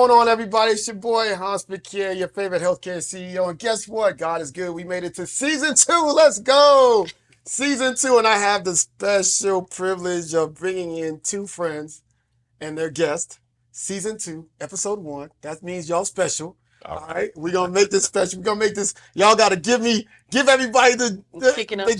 going on, everybody? It's your boy, Hanz Fequiere, your favorite healthcare CEO. And guess what? God is good. We made it to season 2. Let's go. Season 2, and I have the special privilege of bringing in two friends and their guest. Season 2, episode 1. That means y'all special. All right. We're going to make this special. We're going to make this. Y'all got to give everybody the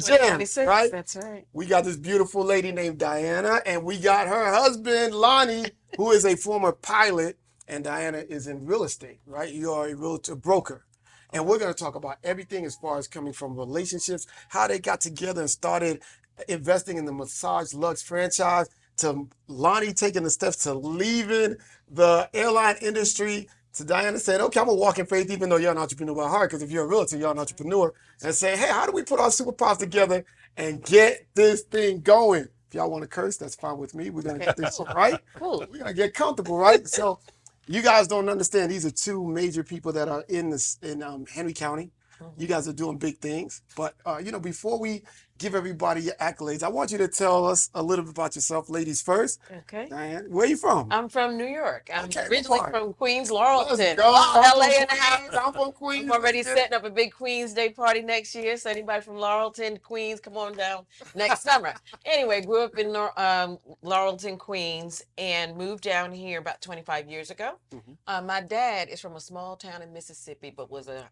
jam, right? That's right. We got this beautiful lady named Dianna, and we got her husband, Lonnie, who is a former pilot. And Dianna is in real estate, right? You are a realtor broker. And we're going to talk about everything as far as coming from relationships, how they got together and started investing in the MASSAGELUXE franchise, to Lonnie taking the steps to leaving the airline industry, to Dianna saying, okay, I'm going to walk in faith even though you're an entrepreneur by heart, because if you're a realtor, you're an entrepreneur, and say, hey, how do we put our superpowers together and get this thing going? If y'all want to curse, that's fine with me. We're going to get this right. Cool. We're going to get comfortable, right? So you guys don't understand. These are two major people that are in Henry County. You guys are doing big things. But, before we give everybody your accolades, I want you to tell us a little bit about yourself. Ladies first. Okay. Diane, where are you from? I'm from New York. I'm Okay, originally what part? from Queens, Laurelton. Let's go. LA in the house. I'm from Queens. I'm already setting up a big Queens Day party next year. So anybody from Laurelton, Queens, come on down next summer. Anyway, grew up in Laurelton, Queens, and moved down here about 25 years ago. My dad is from a small town in Mississippi, but was a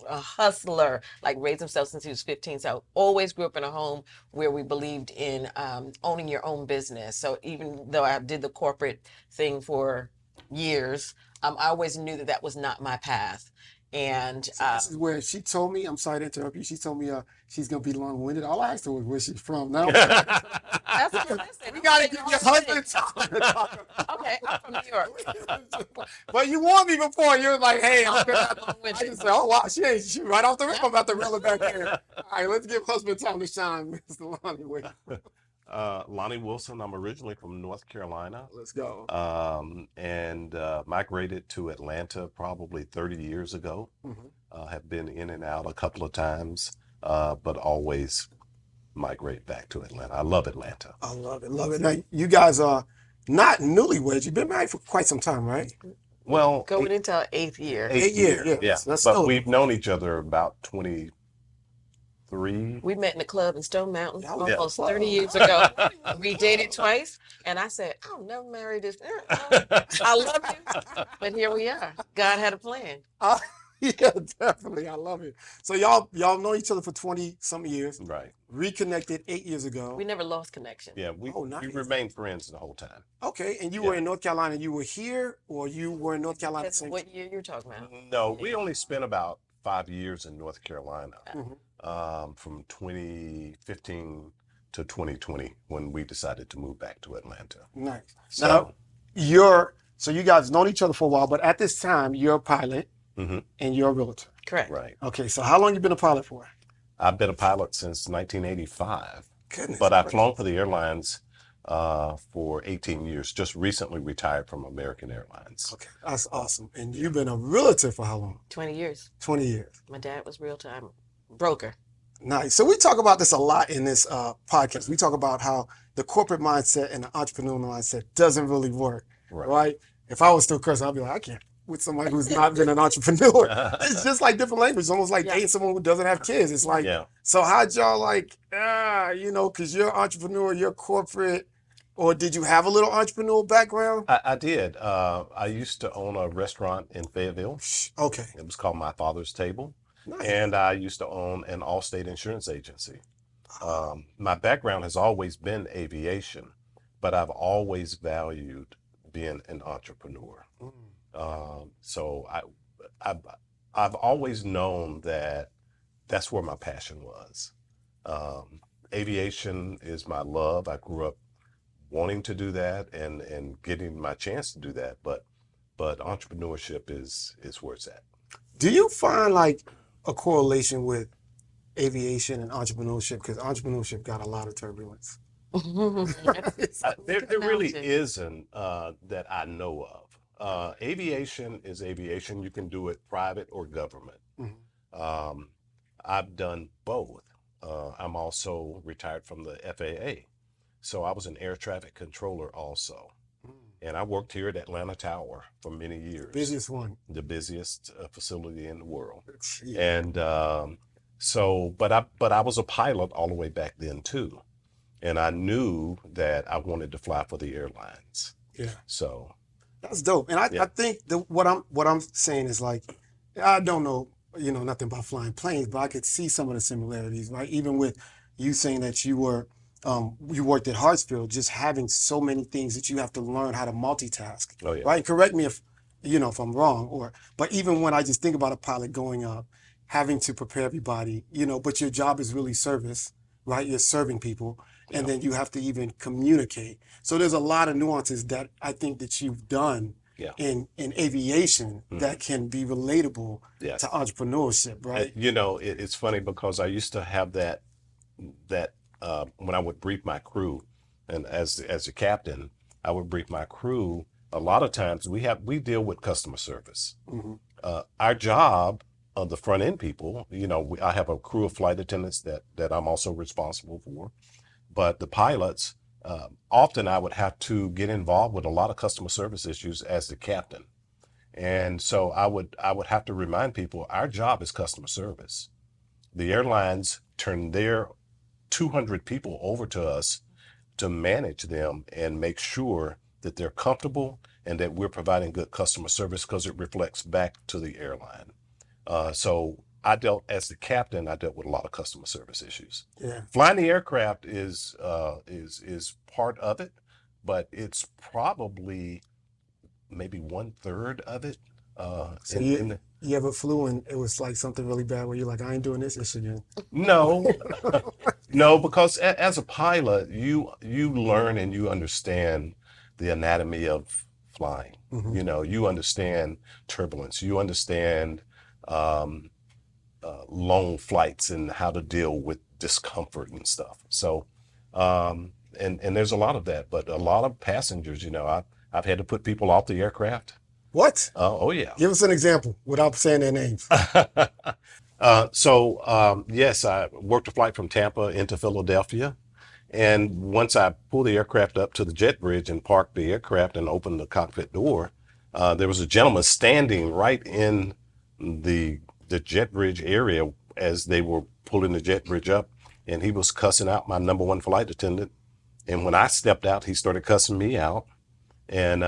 hustler, like raised himself since he was 15. So always grew up in a home where we believed in owning your own business. So even though I did the corporate thing for years, I always knew that that was not my path. And this is where she told me, I'm sorry to interrupt you, she told me she's going to be long-winded. All I asked her was where she's from. Now, that's what I said. you got to give your husband time to talk. Okay, I'm from New York. But you warned me before. You were like, hey, I'm going to. I just said, oh, wow, she right off the rip. I'm about to reel it back in. All right, let's give husband time to shine, Mr. Lonnie. Wait. Lonnie Wilson. I'm originally from North Carolina. Let's go. And migrated to Atlanta probably 30 years ago. Have been in and out a couple of times, but always migrate back to Atlanta. I love Atlanta. I love it, love it. Now, you guys are not newlyweds. You've been married for quite some time, right? Well, Going into our 8th year. 8 years, yeah. But we've known each other about 23. We met in a club in Stone Mountain Yeah. almost 30 years ago. We dated twice, and I said, I'll never marry this. I love you, but here we are. God had a plan. Yeah, definitely. I love it. So y'all know each other for 20-some years. Right. Reconnected 8 years ago. We never lost connection. Yeah, we Nice. remained friends the whole time. Okay, and you were in North Carolina. You were here, or you were in North Carolina? That's what year you're talking about? No, we only spent about 5 years in North Carolina, Mm-hmm. from 2015 to 2020 when we decided to move back to Atlanta. Nice. So, Now, so you guys known each other for a while, but at this time, you're a pilot and you're a realtor. Correct. right. Okay, so how long you been a pilot for? I've been a pilot since 1985, Goodness. but I've flown for the airlines for 18 years. Just recently retired from American Airlines. Okay, that's awesome. And you've been a realtor for how long? 20 years. 20 years. My dad was real-time broker. Nice. So we talk about this a lot in this podcast. We talk about how the corporate mindset and the entrepreneurial mindset doesn't really work, right? If I was still cursing, I'd be like, I can't with somebody who's not been an entrepreneur. It's just like different language, almost like dating someone who doesn't have kids. It's like, so how'd y'all like, because you're an entrepreneur, you're corporate, or did you have a little entrepreneurial background? I did. I used to own a restaurant in Fayetteville. Okay. It was called My Father's Table. Nice. And I used to own an Allstate insurance agency. My background has always been aviation, but I've always valued being an entrepreneur. So I've always known that that's where my passion was. Aviation is my love. I grew up wanting to do that and getting my chance to do that, but entrepreneurship is where it's at. Do you find like a correlation with aviation and entrepreneurship? Because entrepreneurship got a lot of turbulence. There really isn't that I know of. Aviation is aviation. You can do it private or government. I've done both. I'm also retired from the FAA. So I was an air traffic controller also. And I worked here at Atlanta Tower for many years. Busiest one. The busiest facility in the world. Yeah. And but I was a pilot all the way back then too. And I knew that I wanted to fly for the airlines. Yeah. So that's dope. And I think what I'm saying is like, I don't know, nothing about flying planes, but I could see some of the similarities, right? Even with you saying that you worked at Hartsfield, just having so many things that you have to learn how to multitask. Oh, yeah. Right? And correct me if I'm wrong, but even when I just think about a pilot going up, having to prepare everybody, but your job is really service, right? You're serving people, and then you have to even communicate. So there's a lot of nuances that I think that you've done in aviation that can be relatable to entrepreneurship, right? It's funny because I used to have that when I would brief my crew, and as a captain, I would brief my crew. A lot of times we deal with customer service. Our job, the front end people, I have a crew of flight attendants that I'm also responsible for, but the pilots, often I would have to get involved with a lot of customer service issues as the captain. And so I would have to remind people our job is customer service. The airlines turn their 200 people over to us to manage them and make sure that they're comfortable and that we're providing good customer service because it reflects back to the airline. So as the captain, I dealt with a lot of customer service issues. Yeah. Flying the aircraft is part of it, but it's probably maybe 1/3 of it. So you ever flew and it was like something really bad where you're like, I ain't doing this again? No, no, because as a pilot, you learn and you understand the anatomy of flying. You understand turbulence. You understand long flights and how to deal with discomfort and stuff. So, and there's a lot of that, but a lot of passengers, I've had to put people off the aircraft. What? Oh yeah. Give us an example without saying their names. Yes, I worked a flight from Tampa into Philadelphia. And once I pulled the aircraft up to the jet bridge and parked the aircraft and opened the cockpit door, there was a gentleman standing right in the jet bridge area as they were pulling the jet bridge up, and he was cussing out my number one flight attendant. And when I stepped out, he started cussing me out. And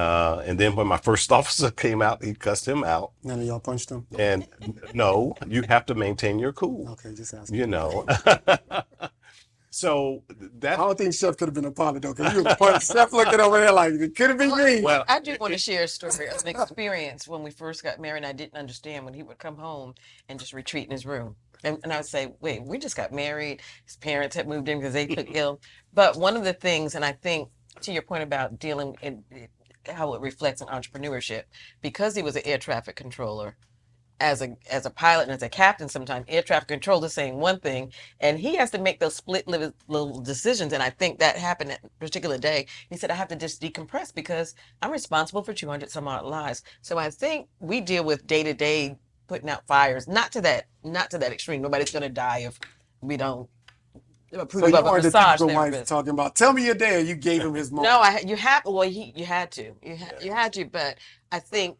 then when my first officer came out, he cussed him out. None of y'all punched him? And no, you have to maintain your cool. Okay, just asking. So that I don't think Chef could have been a pilot though, because you were Chef looking over there like it could have been me. Well, I do want to share a story of an experience when we first got married. And I didn't understand when he would come home and just retreat in his room. And I would say, wait, we just got married. His parents had moved in because they took ill. But one of the things, and I think to your point about dealing in how it reflects in entrepreneurship, because he was an air traffic controller, as a pilot and as a captain, sometimes air traffic controller is saying one thing, and he has to make those split little decisions. And I think that happened that particular day. He said, I have to just decompress because I'm responsible for 200 some odd lives. So I think we deal with day to day putting out fires, not to that extreme. Nobody's going to die if we don't approve So you of a weren't the massage typical wife therapist. talking about, tell me your day, and you gave him his moment. No, you had to, but I think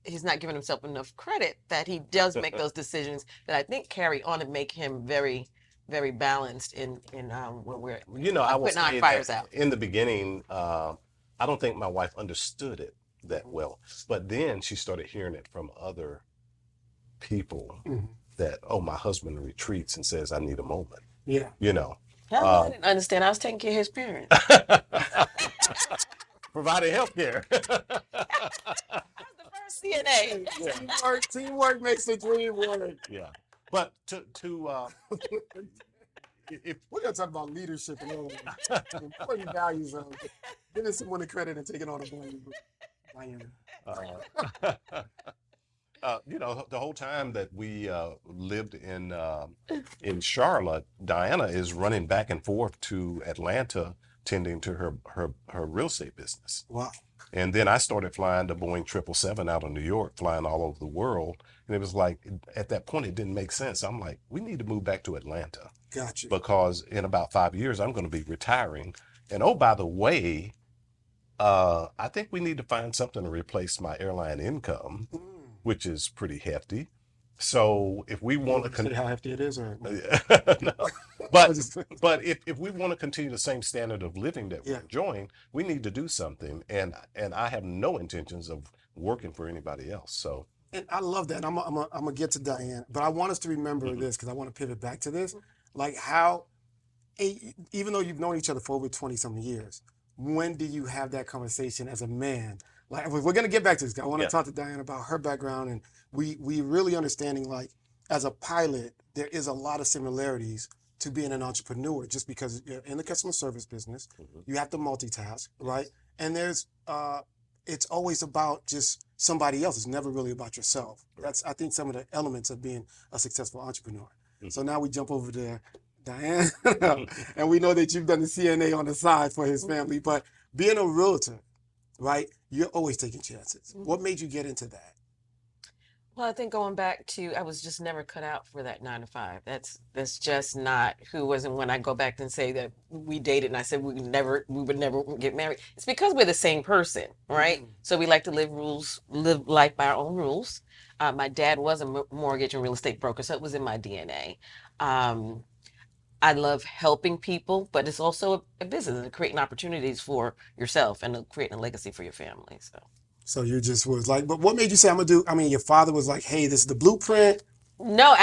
he's not giving himself enough credit that he does make those decisions that I think carry on and make him very, very balanced in when we're I will putting our say fires that out. in the beginning, I don't think my wife understood it that well, but then she started hearing it from other people that, oh, my husband retreats and says I need a moment. Yeah. Hell, I didn't understand. I was taking care of his parents. Providing health care. I was the first CNA. Teamwork makes the dream work. Yeah. But if We're gonna talk about leadership and all that. Important values of giving someone the credit and taking all the blame. the whole time that we lived in Charlotte, Dianna is running back and forth to Atlanta, tending to her real estate business. Wow. And then I started flying the Boeing 777 out of New York, flying all over the world. And it was like, at that point, it didn't make sense. I'm like, we need to move back to Atlanta. Gotcha. Because in about 5 years, I'm going to be retiring. And oh, by the way, I think we need to find something to replace my airline income, which is pretty hefty. So if we want to Say how hefty it is, or no. But if we want to continue the same standard of living that we're yeah. enjoying, we need to do something. And I have no intentions of working for anybody else. So And I love that. I'm gonna get to Diane, but I want us to remember Mhm. this because I want to pivot back to this, like how, even though you've known each other for over 20 something years, when do you have that conversation as a man? Like we're gonna get back to this. I want to Yeah. talk to Diane about her background, and we really understanding like as a pilot, there is a lot of similarities to being an entrepreneur, just because you're in the customer service business, you have to multitask, right? And there's it's always about just somebody else. It's never really about yourself. That's, I think, some of the elements of being a successful entrepreneur. So now we jump over to Diane, and we know that you've done the CNA on the side for his family, but being a realtor, right? You're always taking chances. What made you get into that? Well, I think going back to, I was just never cut out for that 9 to 5. That's just not who was. And when I go back and say that we dated, and I said we would never get married, it's because we're the same person, right? So we like to live life by our own rules. My dad was a mortgage and real estate broker, so it was in my DNA. Um, I love helping people, but it's also a business and creating opportunities for yourself and creating a legacy for your family. So you just was like, but what made you say I'm gonna do? I mean, your father was like, hey, this is the blueprint. No,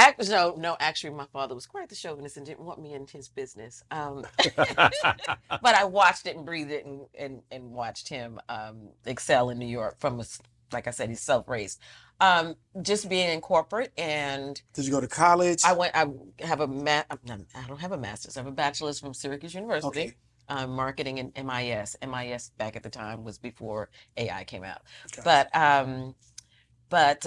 no. Actually, my father was quite the chauvinist and didn't want me in his business. But I watched it and breathed it and watched him excel in New York like I said, he's self-raised. Just being in corporate, and Did you go to college? I have I don't have a master's. I have a bachelor's from Syracuse University. Okay. Marketing and MIS. MIS back at the time was before AI came out. Gotcha. But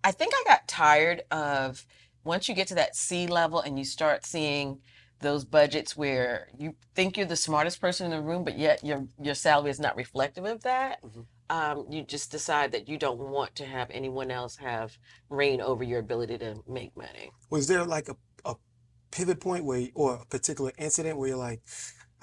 I think I got tired of, once you get to that C level and you start seeing those budgets where you think you're the smartest person in the room, but yet your salary is not reflective of that. You just decide that you don't want to have anyone else have reign over your ability to make money. Was there like a pivot point or a particular incident where you're like,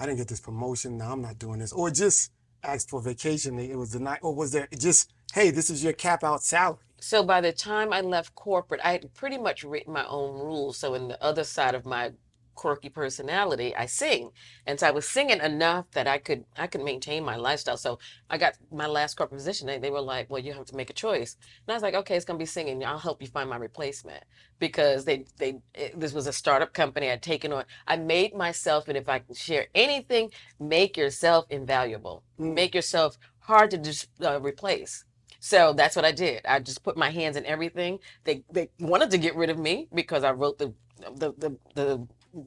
I didn't get this promotion, now I'm not doing this, or just asked for vacation, it was denied, or was there just, hey, this is your cap out salary? So by the time I left corporate, I had pretty much written my own rules. So in the other side of my quirky personality, I sing. And so I was singing enough that I could maintain my lifestyle. So I got my last corporate position. They were like, well, you have to make a choice. And I was like, okay, it's gonna be singing. I'll help you find my replacement. Because this was a startup company I'd taken on. I made myself, and if I can share anything, make yourself invaluable. Make yourself hard to replace. So that's what I did. I just put my hands in everything. They wanted to get rid of me because I wrote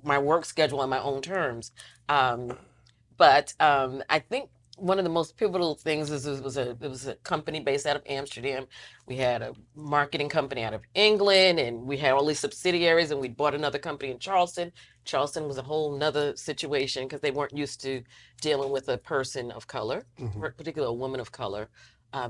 my work schedule on my own terms. But I think one of the most pivotal things is it was a company based out of Amsterdam. We had a marketing company out of England, and we had all these subsidiaries, and we bought another company in Charleston. Charleston was a whole nother situation because they weren't used to dealing with a person of color, particularly a woman of color.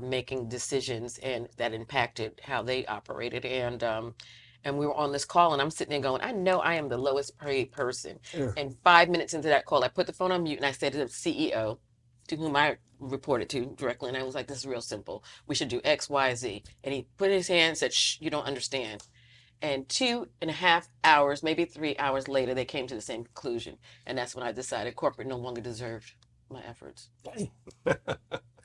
Making decisions, and that impacted how they operated. And we were on this call, and I'm sitting there going, I know I am the lowest paid person. Yeah. And 5 minutes into that call, I put the phone on mute and I said to the CEO, to whom I reported to directly, and I was like, this is real simple. We should do X, Y, Z. And he put his hand and said, shh, you don't understand. And 2.5 hours, maybe 3 hours later, they came to the same conclusion. And that's when I decided corporate no longer deserved my efforts. Dang.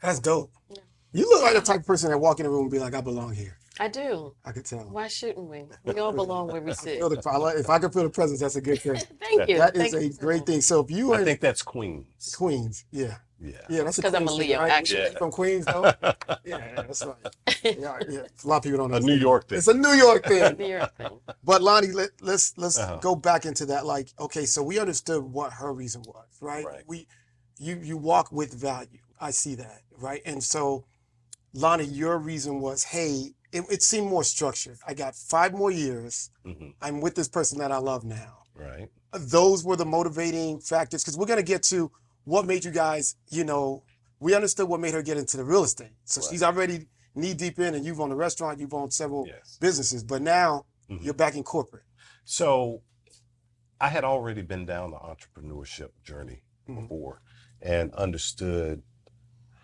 That's dope. Yeah. You look like the type of person that walk in the room and be like, I belong here. I do. I could tell. Why shouldn't we? We all belong where we sit. If I can feel the presence, that's a good thing. Thank you. That is a great thing. So if you I think that's Queens. Queens, yeah. Yeah, that's because I'm a Leo, right? actually. Yeah. From Queens, though. Yeah, that's right. Yeah. A lot of people don't know. A New York thing. It's a New York thing. New York thing. But Lonnie, let's go back into that. Like, okay, so we understood what her reason was, right? You walk with value. I see that, right? And so, Lonnie, your reason was, hey, it seemed more structured. I got 5 more years. I'm with this person that I love now. Right. Those were the motivating factors, because we're going to get to what made you guys, we understood what made her get into the real estate. So she's already knee deep in, and you've owned a restaurant, you've owned several businesses, but now you're back in corporate. So I had already been down the entrepreneurship journey before and understood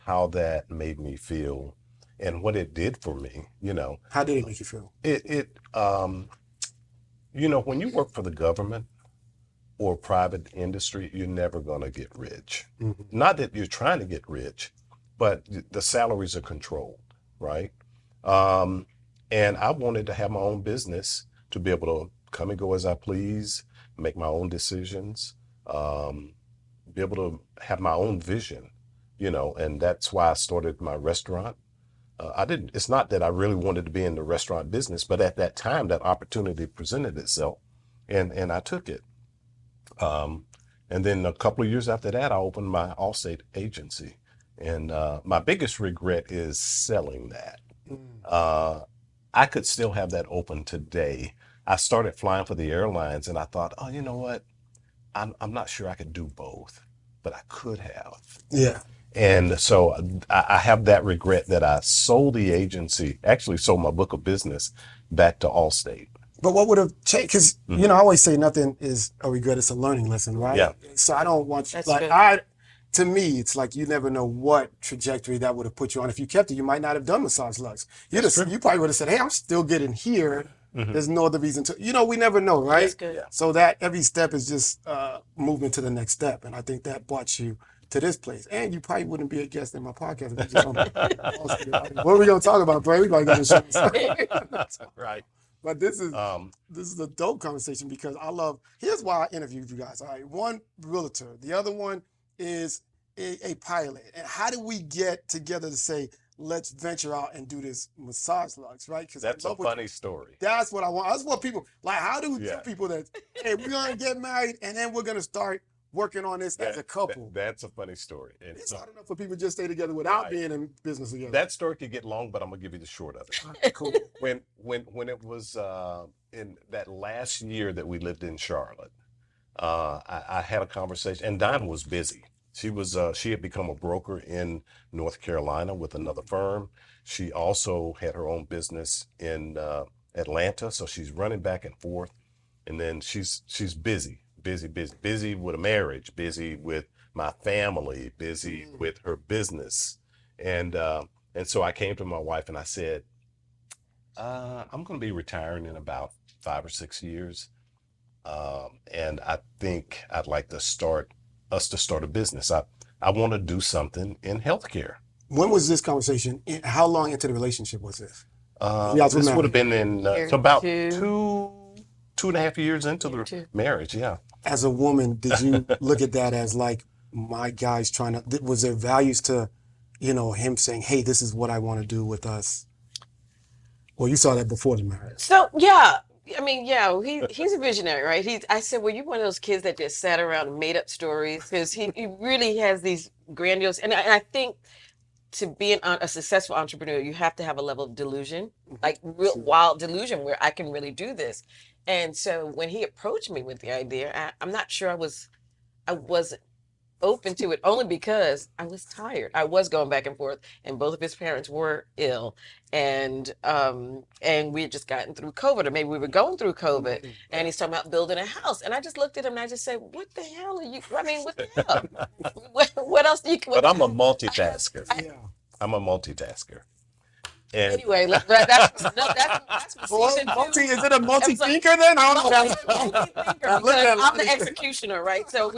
how that made me feel and what it did for me. How did it make you feel? When you work for the government or private industry, you're never going to get rich. Not that you're trying to get rich, but the salaries are controlled, right? And I wanted to have my own business to be able to come and go as I please, make my own decisions, be able to have my own vision, and that's why I started my restaurant. It's not that I really wanted to be in the restaurant business, but at that time, that opportunity presented itself and I took it. And then a couple of years after that, I opened my Allstate agency. And my biggest regret is selling that. I could still have that open today. I started flying for the airlines and I thought, oh, you know what? I'm not sure I could do both, but I could have. Yeah. And so I have that regret that I sold the agency, actually sold my book of business back to Allstate. But what would have changed? Because, I always say nothing is a regret, it's a learning lesson, right? Yeah. So I don't want you, That's like, good. to me, it's like you never know what trajectory that would have put you on. If you kept it, you might not have done Massage Lux. You probably would have said, hey, I'm still getting here. There's no other reason to, we never know, right? That's good. Yeah. So that every step is just movement to the next step. And I think that brought you to this place. And you probably wouldn't be a guest in my podcast. If you just what are we going to talk about, Bray? We probably got insurance. Right. But this is a dope conversation because here's why I interviewed you guys. All right, one realtor, the other one is a pilot. And how do we get together to say, let's venture out and do this Massage Lux, right? Because That's a funny story. That's what I want. I just want people, like, how do we tell people that, hey, we're going to get married and then we're going to start working on this as a couple? That's a funny story. And it's hard enough for people to just stay together without being in business together. That story could get long, but I'm gonna give you the short of it. Cool. When it was in that last year that we lived in Charlotte, I had a conversation, and Dianna was busy. She had become a broker in North Carolina with another firm. She also had her own business in Atlanta, so she's running back and forth, and then she's busy with a marriage, busy with my family, busy with her business. And so I came to my wife and I said, I'm going to be retiring in about 5 or 6 years. And I think I'd like to start a business. I want to do something in healthcare. When was this conversation? How long into the relationship was this? This would have been in about two and a half years into the marriage. Yeah. As a woman, did you look at that as like, my guy's trying to, was there values to, him saying, hey, this is what I want to do with us? Well, you saw that before the marriage. So, yeah. I mean, yeah, he's a visionary, right? I said, well, you're one of those kids that just sat around and made up stories because he really has these grandiose, and I think to be a successful entrepreneur, you have to have a level of delusion, like real wild delusion where I can really do this. And so when he approached me with the idea, I'm not sure I wasn't open to it only because I was tired. I was going back and forth, and both of his parents were ill, and we had just gotten through COVID, or maybe we were going through COVID, and he's talking about building a house, and I just looked at him and I just said, "What the hell are you? I mean, what the hell? what else do you?" But I'm a multitasker. I'm a multitasker. And anyway, that's is it a multi-thinker then? I don't know. I'm the executioner, right? So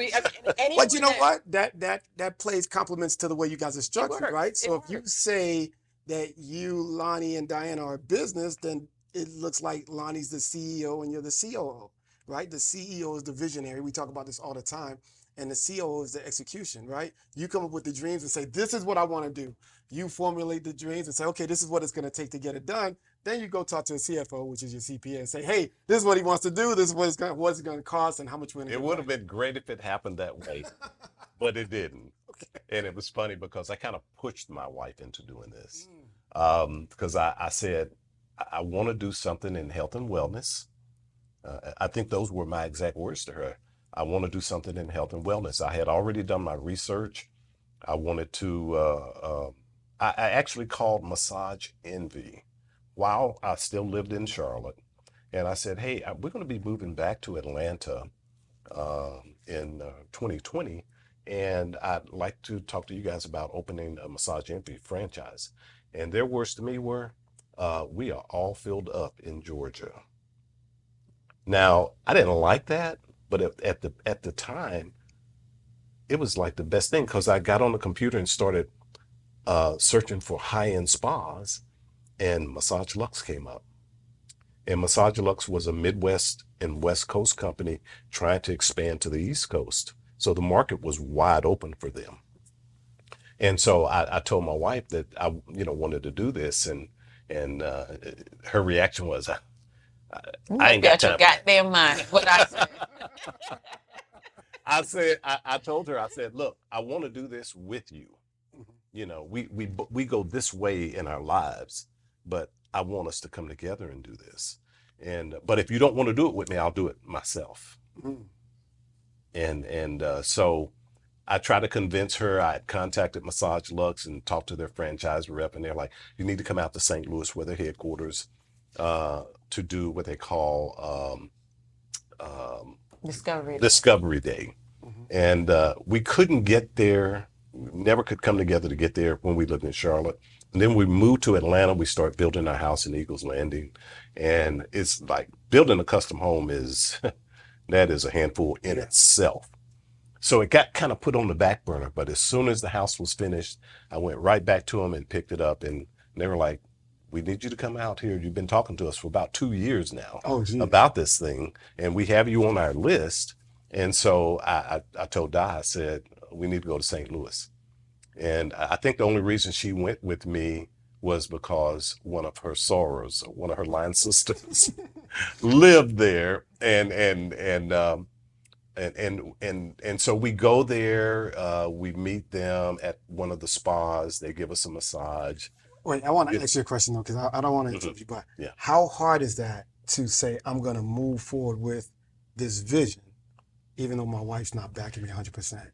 but you know what? That plays compliments to the way you guys are structured, right? So if you say that you, Lonnie, and Dianna are a business, then it looks like Lonnie's the CEO and you're the COO, right? The CEO is the visionary. We talk about this all the time. And the COO is the execution, right? You come up with the dreams and say, this is what I want to do. You formulate the dreams and say, okay, this is what it's going to take to get it done. Then you go talk to a CFO, which is your CPA, and say, hey, this is what he wants to do. This is what it's going to cost and how much we're going to It would have been great if it happened that way, but it didn't. Okay. And it was funny because I kind of pushed my wife into doing this because I said, I want to do something in health and wellness. I think those were my exact words to her. I want to do something in health and wellness. I had already done my research. I wanted to, I actually called Massage Envy while I still lived in Charlotte. And I said, hey, we're going to be moving back to Atlanta in 2020. and I'd like to talk to you guys about opening a Massage Envy franchise. And their words to me were, we are all filled up in Georgia. Now, I didn't like that, but at the time, it was like the best thing because I got on the computer and started searching for high-end spas, and MassageLuxe came up. And MassageLuxe was a Midwest and West Coast company trying to expand to the East Coast. So the market was wide open for them. And so I told my wife that I, wanted to do this, and her reaction was, I ain't got time. Your goddamn mind. What I said. I told her, I said, look, I want to do this with you. We go this way in our lives, but I want us to come together and do this. But if you don't want to do it with me, I'll do it myself. So I tried to convince her. I had contacted MassageLuxe and talked to their franchise rep, and they're like, you need to come out to St. Louis, where their headquarters, to do what they call Discovery Day. And we couldn't get there, never could come together to get there when we lived in Charlotte. And then we moved to Atlanta. We started building our house in Eagles Landing. And it's like building a custom home that is a handful in itself. So it got kind of put on the back burner. But as soon as the house was finished, I went right back to them and picked it up. And they were like, we need you to come out here. You've been talking to us for about 2 years now about this thing, and we have you on our list. And so I told Di, I said, we need to go to St. Louis. And I think the only reason she went with me was because one of her sorors, one of her line sisters, lived there. And so we go there, we meet them at one of the spas. They give us a massage. Wait, I want to ask you a question though, because I don't want to interrupt you, but how hard is that to say, I'm going to move forward with this vision, even though my wife's not backing me 100%?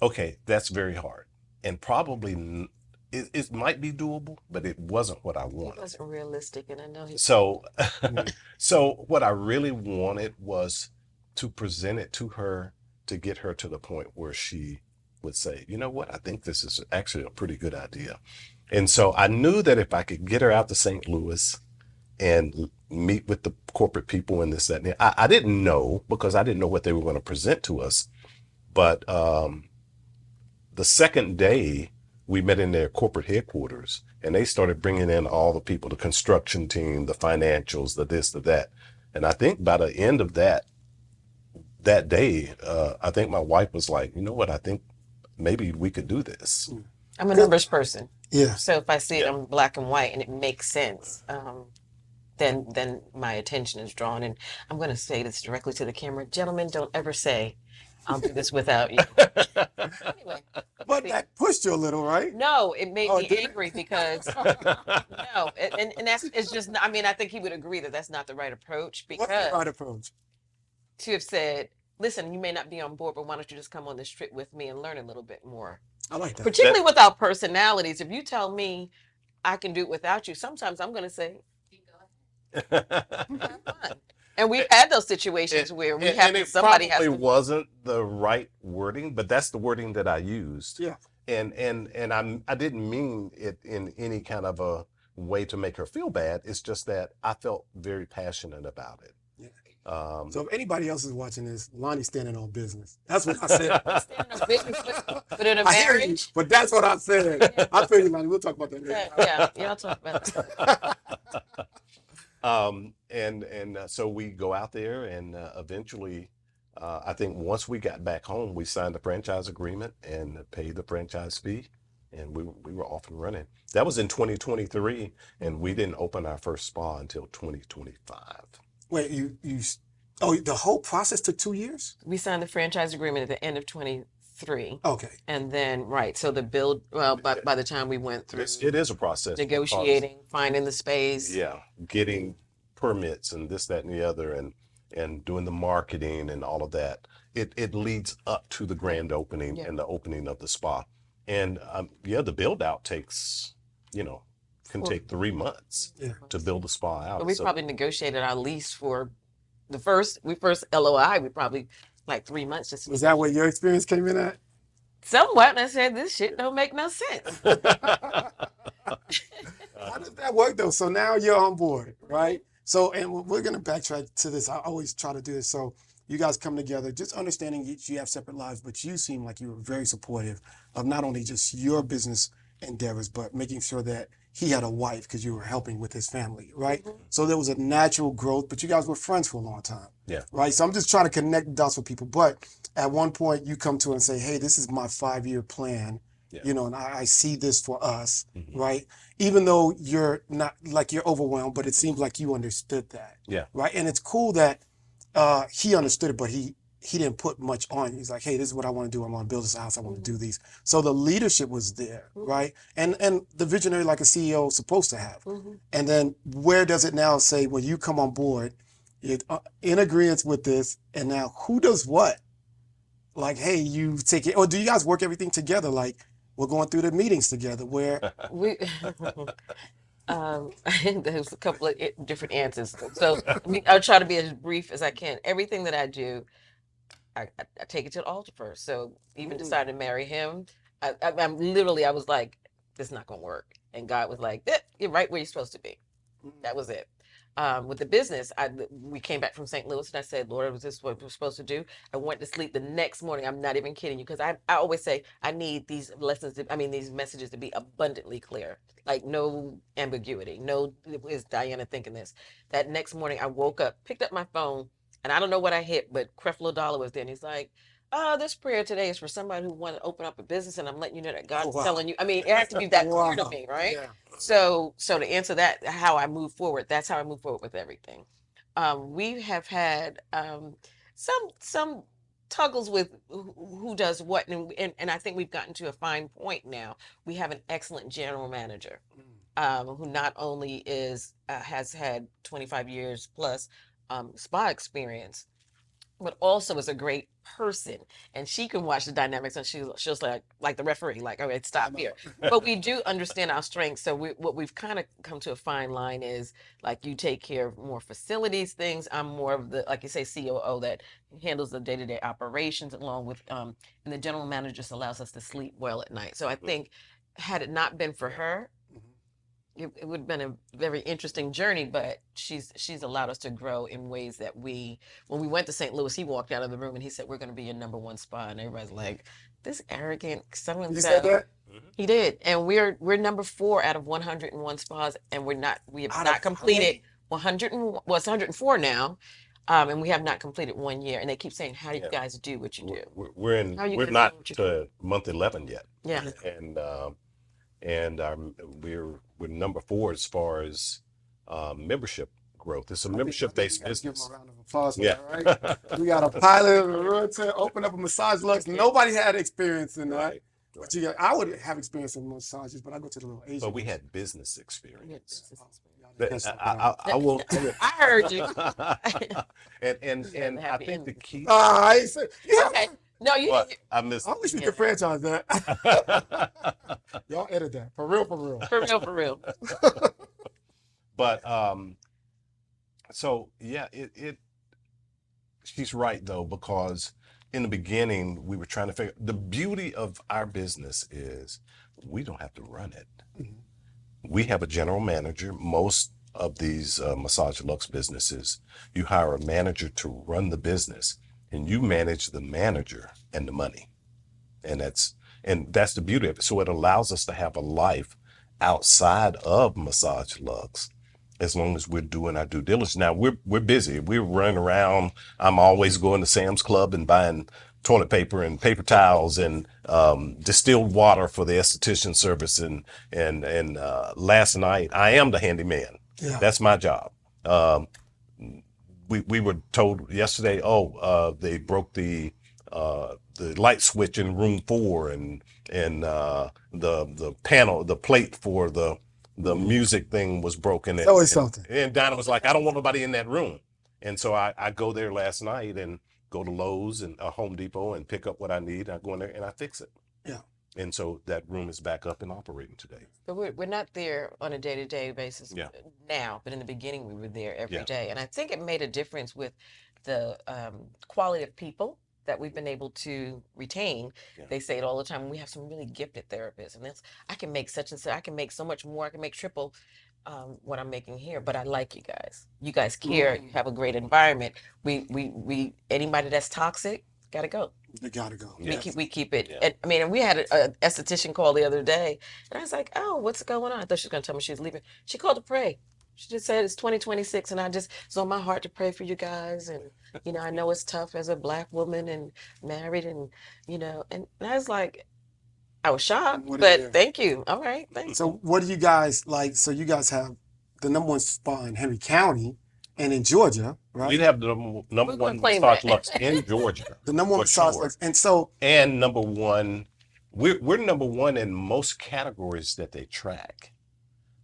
Okay, that's very hard. And probably it might be doable, but it wasn't what I wanted. It wasn't realistic, and I know So what I really wanted was to present it to her, to get her to the point where she would say, you know what, I think this is actually a pretty good idea. And so I knew that if I could get her out to St. Louis and meet with the corporate people and this, that, and I didn't know, because I didn't know what they were going to present to us. But the second day, we met in their corporate headquarters, and they started bringing in all the people, the construction team, the financials, the this, the that. And I think by the end of that day, I think my wife was like, you know what, I think maybe we could do this. I'm a numbers person. Yeah. So if I see it in black and white and it makes sense, then my attention is drawn. And I'm going to say this directly to the camera. Gentlemen, don't ever say, I'll do this without you. Anyway. But that pushed you a little, right? No, it made me angry because, no. And that's, it's just, I mean, I think he would agree that that's not the right approach. Because what's the right approach? To have said, listen, you may not be on board, but why don't you just come on this trip with me and learn a little bit more? I like that. Particularly with our personalities. If you tell me I can do it without you, sometimes I'm going to say, have fun. And we've had those situations where we have somebody has to. It probably wasn't the right wording, but that's the wording that I used. Yeah. And I didn't mean it in any kind of a way to make her feel bad. It's just that I felt very passionate about it. So if anybody else is watching this, Lonnie's standing on business. That's what I said. Standing on business, but in a marriage. But that's what I said. Yeah. I feel you, Lonnie. We'll talk about that later. Yeah, I'll talk about that. So we go out there, and eventually, I think once we got back home, we signed the franchise agreement and paid the franchise fee, and we were off and running. That was in 2023, and we didn't open our first spa until 2025. Wait, the whole process took 2 years? We signed the franchise agreement at the end of 23. Okay. And then, so the build, by the time we went through. It is a process. Negotiating, finding the space. Yeah, getting permits and this, that, and the other, and doing the marketing and all of that. It leads up to the grand opening and the opening of the spa. And the build out takes, can take 3 months to build the spa out. But we probably negotiated our lease for we first LOI, we probably like 3 months. Was that where your experience came in at? somewhat. And I said, this shit don't make no sense. How does that work though? So now you're on board, right? So, and we're gonna backtrack to this. I always try to do this. So you guys come together, just understanding you have separate lives, but you seem like you were very supportive of not only just your business endeavors, but making sure that he had a wife because you were helping with his family, right? So there was a natural growth, but you guys were friends for a long time, Yeah. right? So I'm just trying to connect the dots with people. But at one point, you come to her and say, "Hey, this is my 5-year plan." Yeah. You know, and I see this for us, Mhm. right? Even though you're not like you're overwhelmed, but it seems like you understood that, Yeah. right? And it's cool that he understood it, but he didn't put much on you. He's like, "Hey, this is what I want to do. I want to build this house. I want to do these." So the leadership was there, right? And the visionary like a CEO is supposed to have. And then where does it now say, "Well, you come on board, you're in agreement with this, and now who does what?" Like, hey, you take it, or do you guys work everything together? Like, we're going through the meetings together where We, there's a couple of different answers. So I'll try to be as brief as I can. Everything that I do, I take it to the altar first. So even decided to marry him, I'm literally, I was like, this is not going to work. And God was like, you're right where you're supposed to be. That was it. With the business, we came back from St. Louis and I said, Lord, was this what we're supposed to do? I went to sleep the next morning. I'm not even kidding you because I always say I need these lessons, these messages to be abundantly clear, like no ambiguity. No, is Dianna thinking this? That next morning, I woke up, picked up my phone, and I don't know what I hit, but Creflo Dollar was there. And he's like, "Oh, this prayer today is for somebody who want to open up a business, and I'm letting you know that God's telling you." I mean, it has to be that clear to me, right? Yeah. So to answer that, how I move forward, that's how I move forward with everything. We have had some tuggles with who does what, and I think we've gotten to a fine point now. We have an excellent general manager, who not only has had 25 years plus spa experience, but also is a great person, and she can watch the dynamics, and she'll like the referee, like, all right, stop here. But we do understand our strengths, so what we've kind of come to a fine line is like you take care of more facilities things. I'm more of the, like you say, COO that handles the day-to-day operations, along with and the general manager just allows us to sleep well at night. So I think had it not been for her, it would have been a very interesting journey, but she's allowed us to grow in ways that when we went to St. Louis, he walked out of the room and he said, "We're going to be your number one spot," and everybody's like, "This arrogant so and You said so." that? He did, and we're number 4 out of 101 spas, and we have not completed 100 well, it's 104 now, and we have not completed 1 year, and they keep saying, "How do you guys do what you do? We're How are you we're guys doing not what you do?" to month 11 yet, Yeah. and we're number 4 as far as membership growth. It's a membership-based Give business. him a round of applause for Yeah. that, right? We got a pilot, a realtor, open up a massage lux. Nobody had experience in that. Right. But I would have experience in massages, but I go to the little Asian. But we ones. had business experience. Yes, I will. I heard you. And I Happy think the ending. key. I ain't say, yeah. Okay. No, you. What I missed. I wish we Yeah. could franchise that. Y'all edit that. For real, for real. For real. But so yeah, she's right though, because in the beginning we were trying to figure the beauty of our business is we don't have to run it. We have a general manager. Most of these MASSAGELUXE businesses, you hire a manager to run the business, and you manage the manager and the money, and that's the beauty of it. So it allows us to have a life outside of MASSAGELUXE, as long as we're doing our due diligence. Now we're busy. We're running around. I'm always going to Sam's Club and buying toilet paper and paper towels and distilled water for the esthetician service. And last night I am the handyman. Yeah. That's my job. We were told yesterday, they broke the light switch in room 4 and the panel, the plate for the music thing was broken. It's always something. And Dianna was like, "I don't want nobody in that room." And so I go there last night and go to Lowe's and Home Depot and pick up what I need. I go in there and I fix it. Yeah. And so that room is back up and operating today. But we're not there on a day-to-day basis now, but in the beginning we were there every day. And I think it made a difference with the quality of people that we've been able to retain. Yeah. They say it all the time. We have some really gifted therapists, and that's I can make such and such. I can make so much more. I can make triple what I'm making here. But I like you guys. You guys care. You have a great environment. We anybody that's toxic gotta go. They gotta go. We keep it. Yeah. And, I mean, and we had a esthetician call the other day, and I was like, "Oh, what's going on?" I thought she was gonna tell me she was leaving. She called to pray. She just said it's 2026, and it's on my heart to pray for you guys. And I know it's tough as a Black woman and married, and and I was like, I was shocked, What but is it? thank you. All right, thanks. So what do you guys like? So you guys have the #1 spot in Henry County and in Georgia, right? We have the number We're gonna one claim massage that. lux in Georgia. The #1 for massage sure. lux. And so And number one, we're number one in most categories that they track,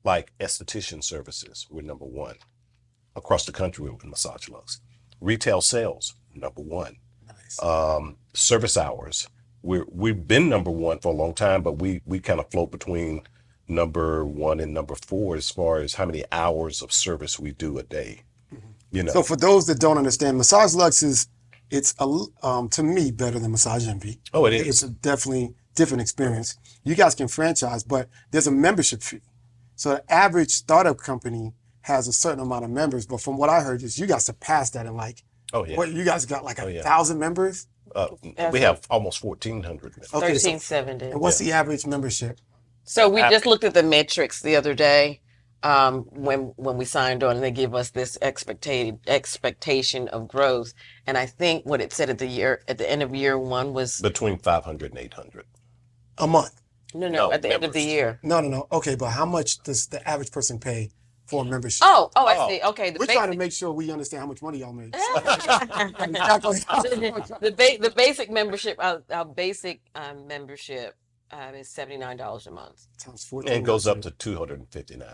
like esthetician services. We're number one across the country with Massage Lux. Retail sales, number one. nice. Service hours, we've been number one for a long time, but we kind of float between number one and number four as far as how many hours of service we do a day. So for those that don't understand, Massage Lux it's to me better than Massage Envy. Oh, it is. It's a definitely different experience. You guys can franchise, but there's a membership fee. So the average startup company has a certain amount of members, but from what I heard is you guys surpassed that in like, Oh yeah. what, you guys got like Oh, yeah. 1,000 members? We have almost 1,400 members. Okay, so, 1370. and what's the average membership? So we just looked at the metrics the other day, when we signed on, and they gave us this expectation of growth. And I think what it said at the end of year one was Between 500 and 800. A month? no, at the end of the members. year. No. Okay, but how much does the average person pay for a membership? Oh, I see. Okay, We're trying to make sure we understand how much money y'all make. the basic membership, our basic membership is $79 a month. Times And 14. it goes up to $259 a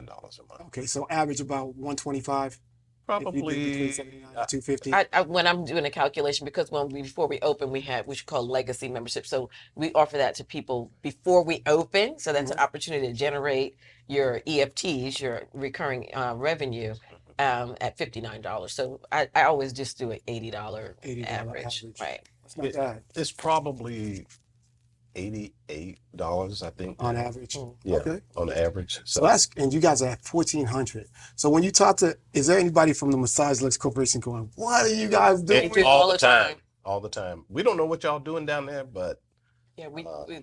month. Okay, so average about 125. If you do between Probably. 79 and 250. When I'm doing a calculation, because before we open, we should call legacy membership. So we offer that to people before we open. So that's an opportunity to generate your EFTs, your recurring revenue, at $59. So I always just do an $80 $80 average. average. Right. That's not bad It's probably $88, I think. on average. Yeah, Okay. on average. So that's, and you guys are at 1,400. So when you talk to, is there anybody from the Massage Lux Corporation going, what are you guys doing? do all all the the time. time. All the time. We don't know what y'all doing down there, but Yeah,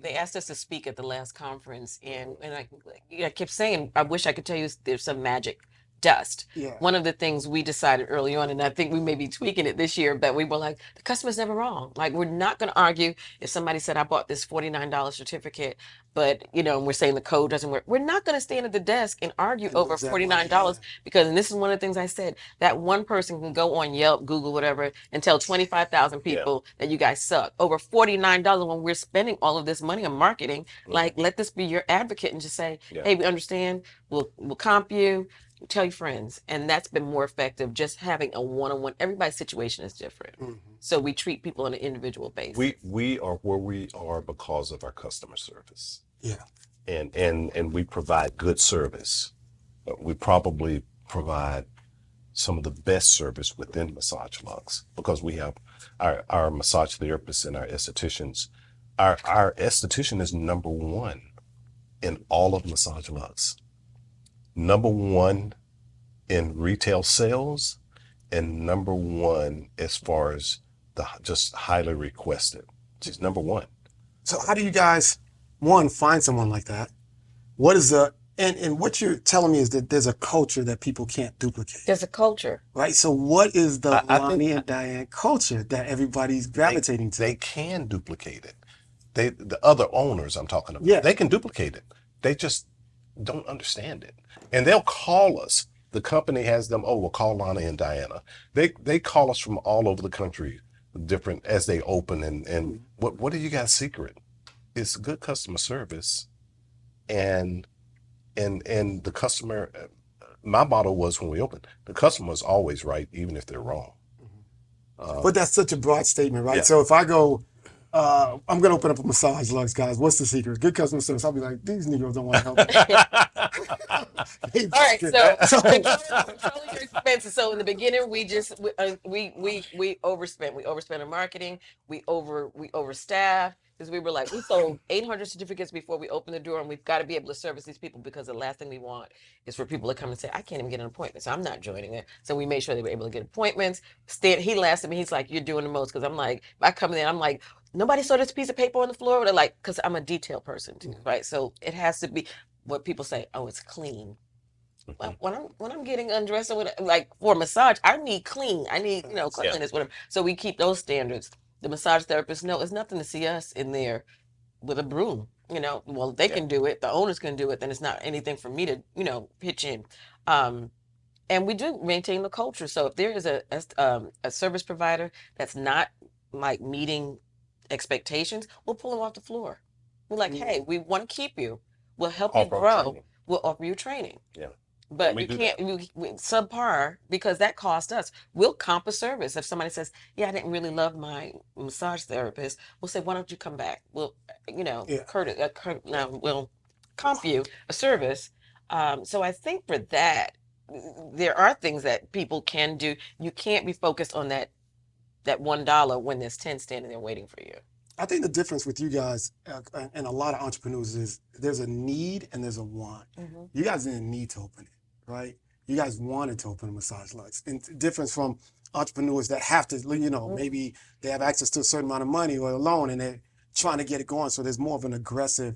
they asked us to speak at the last conference, and I kept saying, I wish I could tell you there's some magic dust. Yeah. One of the things we decided early on, and I think we may be tweaking it this year, but we were like, the customer's never wrong. Like, we're not going to argue if somebody said, I bought this $49 certificate, but, and we're saying the code doesn't work. We're not going to stand at the desk and argue over exactly, $49 because, and this is one of the things I said, that one person can go on Yelp, Google, whatever, and tell 25,000 people that you guys suck. Over $49 when we're spending all of this money on marketing, like, let this be your advocate and just say, hey, we understand, we'll comp you. Tell your friends, and that's been more effective. Just having a one-on-one. Everybody's situation is different, so we treat people on an individual basis. we are where we are because of our customer service. Yeah. And we provide good service. We probably provide some of the best service within Massage Lux because we have our massage therapists and our estheticians. Our esthetician is number one in all of Massage Lux. Number one in retail sales, and number one as far as the just highly requested. She's number one. So how do you guys, one, find someone like that? What is and what you're telling me is that there's a culture that people can't duplicate, There's a culture. right? So what is the I think- Lonnie and Dianna culture that everybody's gravitating to? They can duplicate it. The other owners I'm talking about, Yeah. they can duplicate it. They just don't understand it. And they'll call us. The company has them, we'll call Lonnie and Dianna. They call us from all over the country, different as they open. And what do you guys' secret? It's good customer service. And the customer, my motto was when we opened, the customer is always right, even if they're wrong. But that's such a broad statement, right? Yeah. So if I go I'm gonna open up a massage Lux, guys. What's the secret? Good customer service. I'll be like, these Negroes don't want to help me. All right, So- controlling your expenses. So in the beginning, we just we overspent. We overspent on marketing. We overstaffed because we were like, we sold 800 certificates before we opened the door, and we've got to be able to service these people because the last thing we want is for people to come and say, I can't even get an appointment, so I'm not joining it. So we made sure they were able to get appointments. He laughed at me. He's like, you're doing the most, because I'm like, if I come in, I'm like, nobody saw this piece of paper on the floor. They're like, because I'm a detail person too, right? So it has to be what people say. Oh, it's clean. Well, when I'm getting undressed or whatever, like for a massage, I need clean. I need cleanliness, whatever. So we keep those standards. The massage therapists know it's nothing to see us in there with a broom. Well, they can do it. The owners can do it. Then it's not anything for me to pitch in. And we do maintain the culture. So if there is a service provider that's not like meeting expectations, we'll pull them off the floor. We're like, hey, we want to keep you. We'll help you grow. Training. We'll offer you training. Yeah. But you can't subpar, because that cost us. We'll comp a service. If somebody says, yeah, I didn't really love my massage therapist, we'll say, why don't you come back? We'll, we'll comp you a service. So I think for that, there are things that people can do. You can't be focused on that $1 when there's 10 standing there waiting for you. I think the difference with you guys and a lot of entrepreneurs is there's a need and there's a want. Mm-hmm. You guys didn't need to open it, right? You guys wanted to open a massage Lux. And difference from entrepreneurs that have to, maybe they have access to a certain amount of money or a loan and they're trying to get it going. So there's more of an aggressive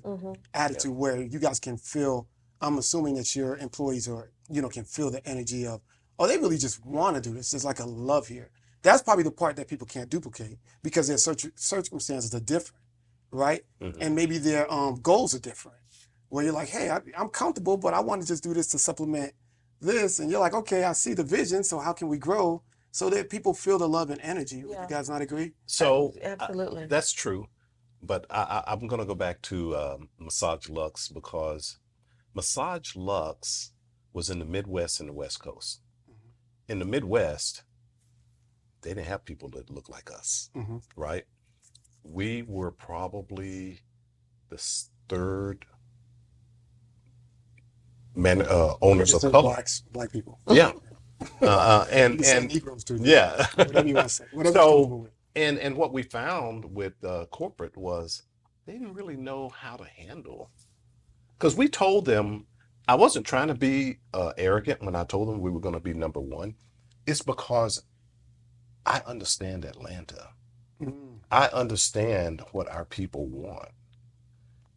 attitude where you guys can feel, I'm assuming that your employees are, can feel the energy of, oh, they really just want to do this. There's like a love here. That's probably the part that people can't duplicate because their circumstances are different, right? Mm-hmm. And maybe their goals are different. Where you're like, hey, I'm comfortable, but I want to just do this to supplement this. And you're like, okay, I see the vision, so how can we grow so that people feel the love and energy? Would you guys not agree? So absolutely, that's true. But I'm going to go back to Massage Lux because Massage Lux was in the Midwest and the West Coast. Mm-hmm. In the Midwest, they didn't have people that look like us, right? We were probably the third owners of color. Black people. Yeah. And Negroes too. Yeah. Whatever you want to say. Whatever so, and what we found with corporate was they didn't really know how to handle. Because we told them, I wasn't trying to be arrogant when I told them we were going to be number one. It's because I understand Atlanta. Mm. I understand what our people want.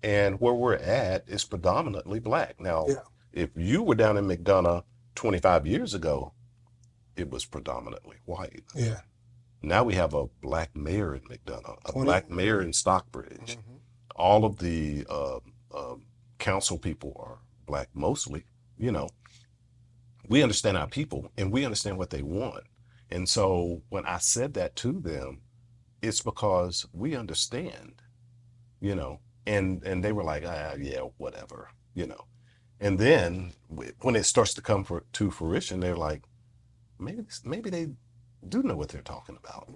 And where we're at is predominantly Black. Now, if you were down in McDonough 25 years ago, it was predominantly white. Yeah. Now we have a Black mayor in McDonough, a Black mayor in Stockbridge. Mm-hmm. All of the council people are Black mostly, We understand our people and we understand what they want. And so when I said that to them, it's because we understand, and they were like, yeah, whatever, And then when it starts to come to fruition, they're like, maybe they do know what they're talking about,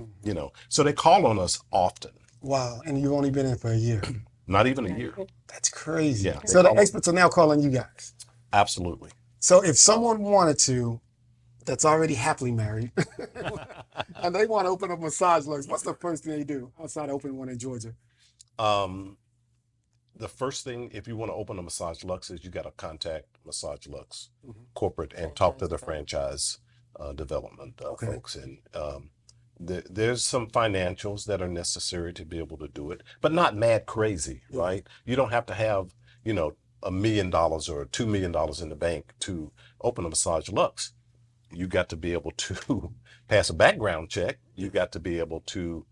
So they call on us often. Wow. And you've only been in for a year. Not even a year. That's crazy. Yeah. So the experts are now calling you guys. Absolutely. So if someone wanted to, that's already happily married, and they want to open a massage Lux, what's the first thing they do outside of opening one in Georgia? The first thing, if you want to open a Massage Lux, is you got to contact Massage Lux corporate and talk to the franchise development folks. And there's some financials that are necessary to be able to do it, but not mad crazy, right? You don't have to have, $1 million or $2 million in the bank to open a Massage Lux. You got to be able to pass a background check. You got to be able to,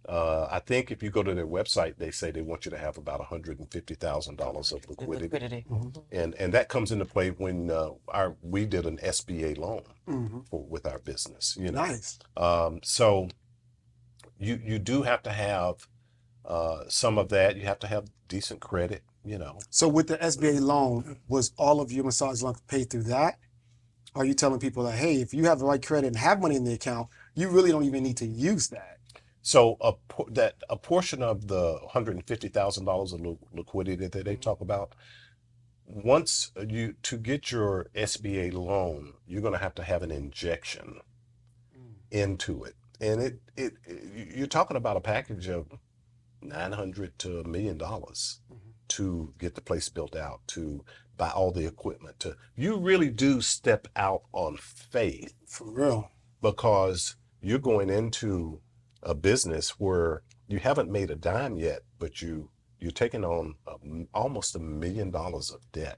I think if you go to their website, they say they want you to have about $150,000 of liquidity. Mm-hmm. And that comes into play when we did an SBA loan with our business. Nice. So you do have to have some of that. You have to have decent credit, So with the SBA loan, was all of your Massage Lux paid through that? Or are you telling people that, hey, if you have the right credit and have money in the account, you really don't even need to use that? So a portion of the $150,000 of liquidity that they talk about, once you to get your SBA loan, you're going to have an injection into it, and you're talking about a package of $900 to $1 million to get the place built out, to buy all the equipment. To you really do step out on faith For real. because you're going into a business where you haven't made a dime yet, but you're taking on almost $1 million of debt.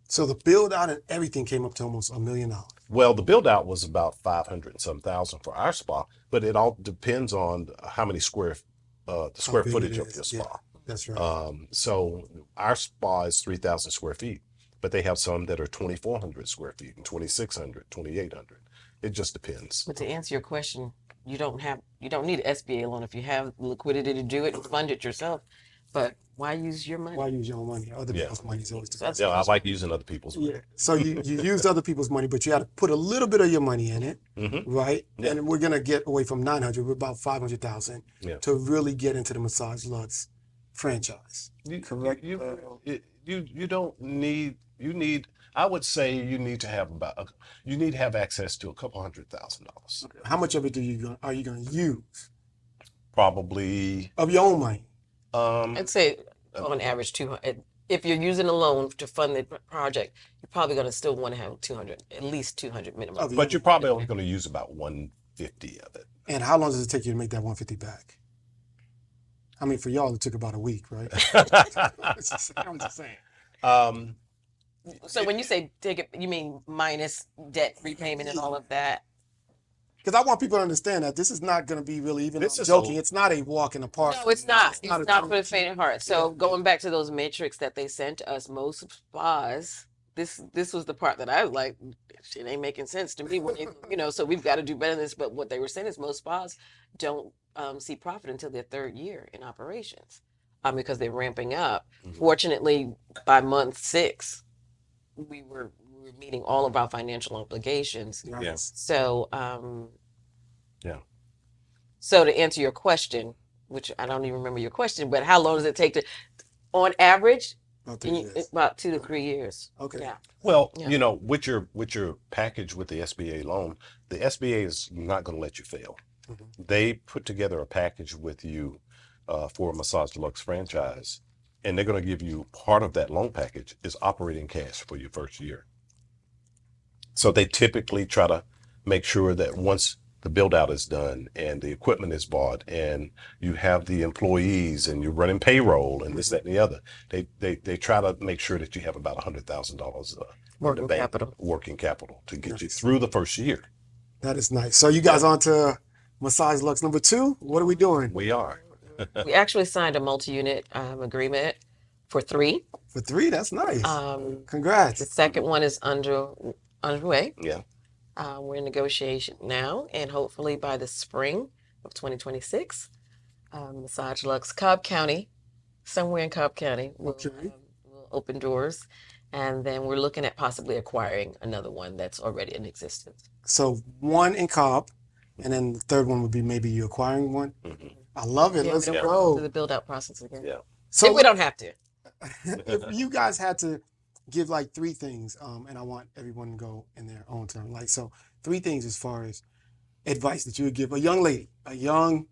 So the build out and everything came up to almost $1 million. Well, the build out was about 500 and some thousand for our spa, but it all depends on how many the square big it footage of is. your Yeah. spa. That's right. So our spa is 3,000 square feet, but they have some that are 2,400 square feet and 2,600, 2,800. It just depends. But to answer your question, you don't need an SBA loan if you have liquidity to do it and fund it yourself. But why use your money? Why use your own money? Other Yeah. people's money is always the That's- best. Yeah, I like using other people's money. Yeah. So you use other people's money, but you got to put a little bit of your money in it, right? Yeah. And we're gonna get away from 900. We're about 500,000 Yeah. to really get into the Massage Lux franchise. Correct. You don't need. You need. I would say you need to have you need to have access to a couple $100,000. How much of it are you gonna use Probably. of your own money? I'd say on average 200. If you're using a loan to fund the project, you're probably going to still want to have 200, at least 200 minimum. Of But you're probably only going to use about 150 of it. And how long does it take you to make that 150 back? I mean, for y'all, it took about a week, right? I'm just saying. So when you say take it, you mean minus debt repayment and all of that? Because I want people to understand that this is not going to be really, even This I'm is joking, it's not a walk in the park. No, it's not. It's not not, a- for the faint of heart. So going back to those metrics that they sent to us, most spas, this was the part that I was like, shit ain't making sense to me. When so we've got to do better than this. But what they were saying is most spas don't see profit until their third year in operations, because they're ramping up. Fortunately, by month 6, we were meeting all of our financial obligations. Right. Yeah. So, Yeah. So to answer your question, which I don't even remember your question, but how long does it take to, on average, About 3 years. about 2 to 3 years. Okay. Yeah. Well, Yeah. with your package with the SBA loan, the SBA is not going to let you fail. They put together a package with you for a Massage Deluxe franchise, and they're going to give you part of that loan package is operating cash for your first year. So they typically try to make sure that once the build out is done and the equipment is bought and you have the employees and you're running payroll and this, that, and the other, they try to make sure that you have about $100,000 Working capital. working capital to get you through the first year. That is nice. So you guys on to Massage Lux number 2? What are we doing? We are. We actually signed a multi-unit agreement for 3. For 3? That's nice. The Congrats. second one is underway. Yeah. We're in negotiation now, and hopefully by the spring of 2026, Massage Lux Cobb County, somewhere in Cobb County, will open doors. And then we're looking at possibly acquiring another one that's already in existence. So 1 in Cobb, and then the third one would be maybe you acquiring one. I love it. Yeah, Let's we don't go. do the build out process again. Yeah. So If we don't have to. if you guys had to give like 3 things, and I want everyone to go in their own turn, like, so 3 things as far as advice that you would give a young lady, a young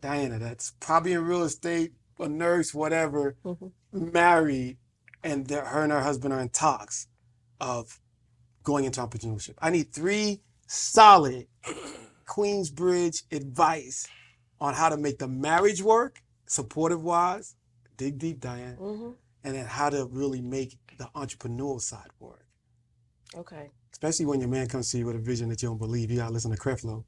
Dianna that's probably in real estate, a nurse, whatever, married, and her and her husband are in talks of going into entrepreneurship. I need 3 solid Queensbridge advice on how to make the marriage work, supportive wise, dig deep, Dianna, and then how to really make the entrepreneurial side work. Okay. Especially when your man comes to you with a vision that you don't believe. You gotta listen to Creflo.